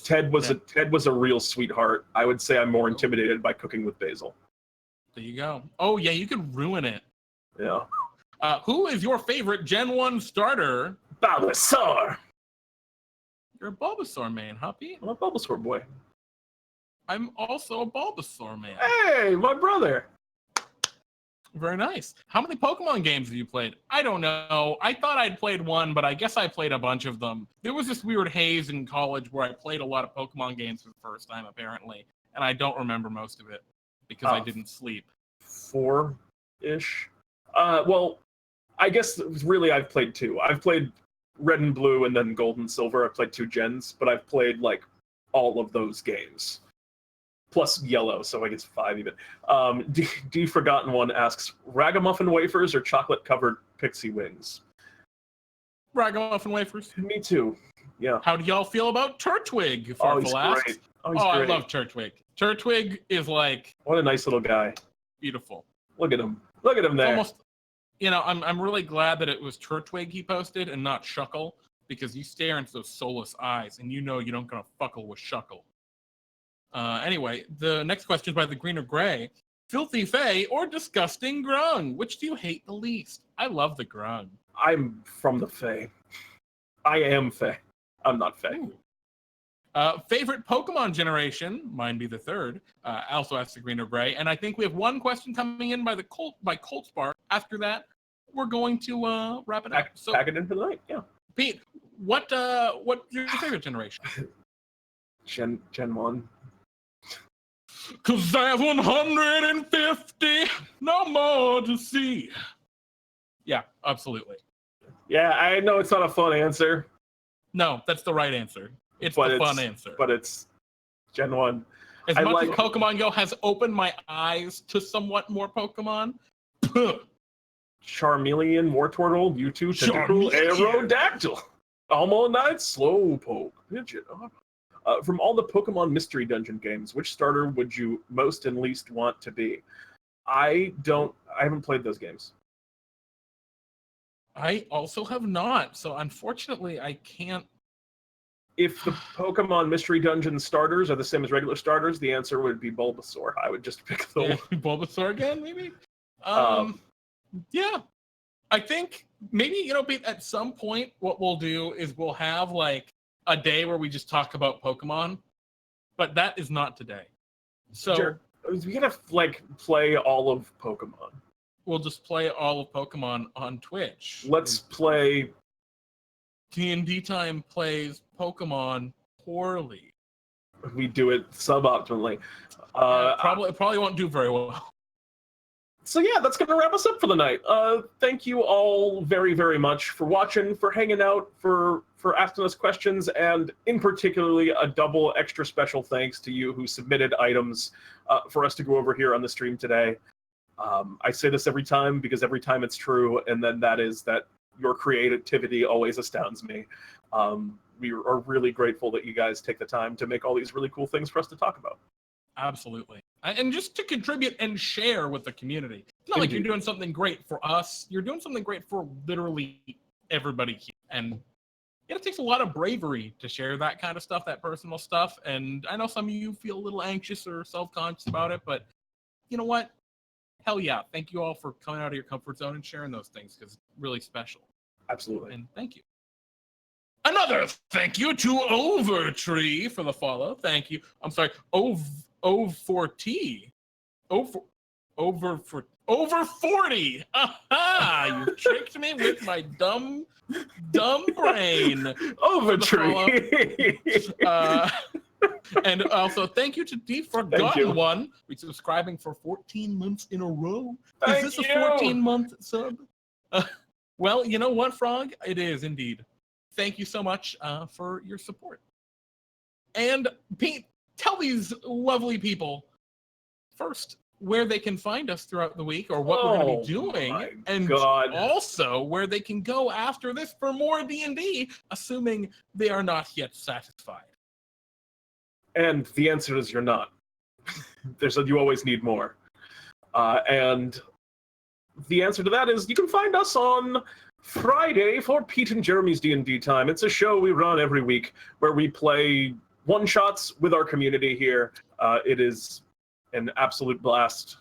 Ted was a real sweetheart. I would say I'm more intimidated by cooking with Basil. There you go. Oh yeah, you could ruin it. Yeah. Who is your favorite Gen 1 starter? Bulbasaur. You're a Bulbasaur man, Huppy. I'm a Bulbasaur boy. I'm also a Bulbasaur man. Hey, my brother. Very nice. How many Pokemon games have you played? I don't know. I thought I'd played one, but I guess I played a bunch of them. There was this weird haze in college where I played a lot of Pokemon games for the first time, apparently, and I don't remember most of it because I didn't sleep. 4-ish. Well, I guess really I've played 2. I've played Red and Blue and then Gold and Silver. I've played 2 gens, but I've played like all of those games. Plus Yellow, so I guess 5 even. D Forgotten One asks, Ragamuffin wafers or chocolate-covered pixie wings? Ragamuffin wafers. Me too. Yeah. How do y'all feel about Turtwig? He's asks. great. Oh, I love Turtwig. Turtwig is like what a nice little guy. Beautiful. Look at him. Look at him there. Almost, I'm really glad that it was Turtwig he posted and not Shuckle, because you stare into those soulless eyes and you know you don't gonna fuckle with Shuckle. Anyway, the next question is by the Green or Gray. Filthy Fae or disgusting Grung? Which do you hate the least? I love the Grung. I'm from the Fae. I am Fae. I'm not Fae. Favorite Pokemon generation? Mine be the third. Also asks the Green or Gray. And I think we have one question coming in by Colt Spark. After that, we're going to wrap it up. So, pack it in for the night, yeah. Pete, what's your favorite generation? Gen 1. Cause I have 150, no more to see. Yeah, absolutely. Yeah, I know it's not a fun answer. No, that's the right answer. It's the fun answer. But it's Gen 1. As much as Pokemon Go has opened my eyes to somewhat more Pokemon, Charmeleon, Wartortle, Mewtwo, Tentacool, Aerodactyl, Almonite, Slowpoke, Pidgeot. From all the Pokemon Mystery Dungeon games, which starter would you most and least want to be? I haven't played those games. I also have not, so unfortunately I can't. If the Pokemon Mystery Dungeon starters are the same as regular starters, the answer would be Bulbasaur. I would just pick the Bulbasaur again, maybe? Yeah. I think maybe, at some point what we'll do is we'll have like a day where we just talk about Pokemon, but that is not today. So sure. We gotta play all of Pokemon. We'll just play all of Pokemon on Twitch. Let's play. DnDTime plays Pokemon poorly. We do it suboptimally. Probably won't do very well. So yeah, that's going to wrap us up for the night. Thank you all very, very much for watching, for hanging out, for asking us questions, and in particularly a double extra special thanks to you who submitted items for us to go over here on the stream today. I say this every time because every time it's true, and then that is that your creativity always astounds me. We are really grateful that you guys take the time to make all these really cool things for us to talk about. Absolutely. And just to contribute and share with the community. It's not like you're doing something great for us. You're doing something great for literally everybody here. And it takes a lot of bravery to share that kind of stuff, that personal stuff. And I know some of you feel a little anxious or self-conscious about it, but you know what? Hell yeah. Thank you all for coming out of your comfort zone and sharing those things, because it's really special. Absolutely. And thank you. Another thank you to Overtree for the follow. Thank you. I'm sorry. Over40. Over 40. Aha! You tricked me with my dumb brain. Overtree. And also thank you to D Forgotten One for subscribing for 14 months in a row. Is this a 14-month sub? Well, you know what, Frog? It is indeed. Thank you so much for your support. And Pete, tell these lovely people first where they can find us throughout the week, or what we're going to be doing, and also where they can go after this for more D&D, assuming they are not yet satisfied. And the answer is you're not. You always need more. And the answer to that is you can find us on Friday for Pete and Jeremy's D&D Time. It's a show we run every week where we play one-shots with our community here. It is an absolute blast.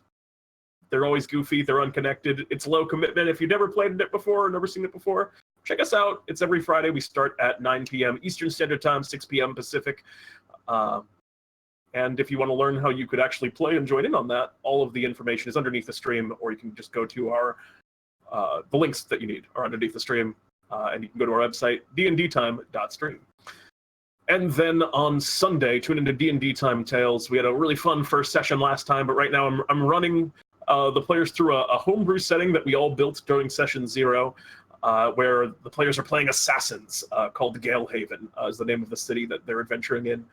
They're always goofy. They're unconnected. It's low commitment. If you've never played it before or never seen it before, check us out. It's every Friday. We start at 9 p.m. Eastern Standard Time, 6 p.m. Pacific. And if you want to learn how you could actually play and join in on that, all of the information is underneath the stream, or you can just go to our the links that you need are underneath the stream, and you can go to our website, dndtime.stream. And then on Sunday, tune into DnDTime Tales. We had a really fun first session last time, but right now I'm running the players through a homebrew setting that we all built during session 0, where the players are playing assassins, called Galehaven is the name of the city that they're adventuring in.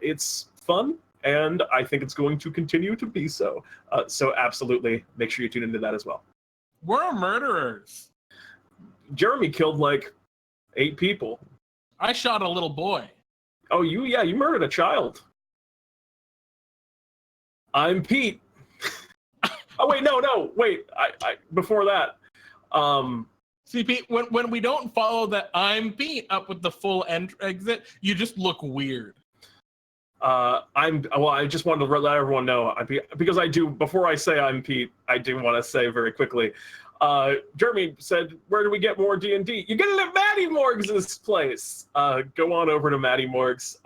It's fun, and I think it's going to continue to be so. So absolutely, make sure you tune into that as well. We're murderers. Jeremy killed like 8 people. I shot a little boy. Oh, you murdered a child. I'm Pete. Oh wait, no, wait. I before that. See, Pete, when we don't follow that I'm Pete up with the full exit, you just look weird. I just wanted to let everyone know because I do, before I say I'm Pete, I do want to say very quickly. Jeremy said, where do we get more D&D? You get it at Matty Morgs' place. Go on over to Matty Morgs.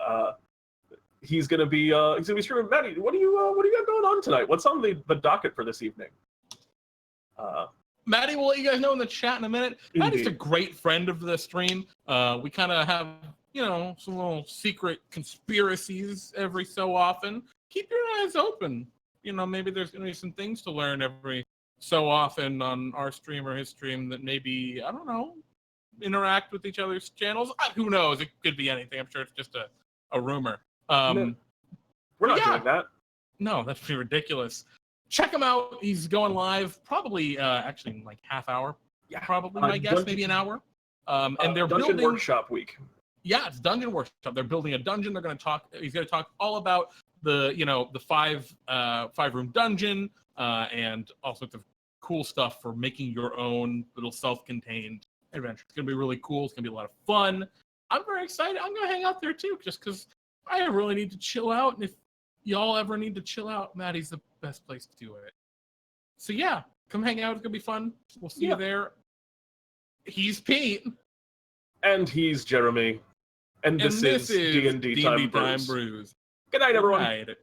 He's gonna be streaming. Matty, what do you got going on tonight? What's on the docket for this evening? Matty will let you guys know in the chat in a minute. Matty's a great friend of the stream. We kind of have, some little secret conspiracies every so often. Keep your eyes open. Maybe there's going to be some things to learn every so often on our stream or his stream that maybe, I don't know, interact with each other's channels. Who knows? It could be anything. I'm sure it's just a rumor. We're not doing that. No, that'd be ridiculous. Check him out. He's going live probably actually in like half hour. Yeah, probably my guess, maybe an hour. And they're Dungeon building Workshop week. Yeah, it's Dungeon Workshop. They're building a dungeon. They're going to talk. He's going to talk all about the five-room dungeon and all sorts of cool stuff for making your own little self-contained adventure. It's going to be really cool. It's going to be a lot of fun. I'm very excited. I'm going to hang out there too, just because I really need to chill out. And if y'all ever need to chill out, Maddie's the best place to do it. So yeah, come hang out. It's going to be fun. We'll see you there. He's Pete. And he's Jeremy. And this is DnDTime Brews. Brews. Good night, everyone. Good night.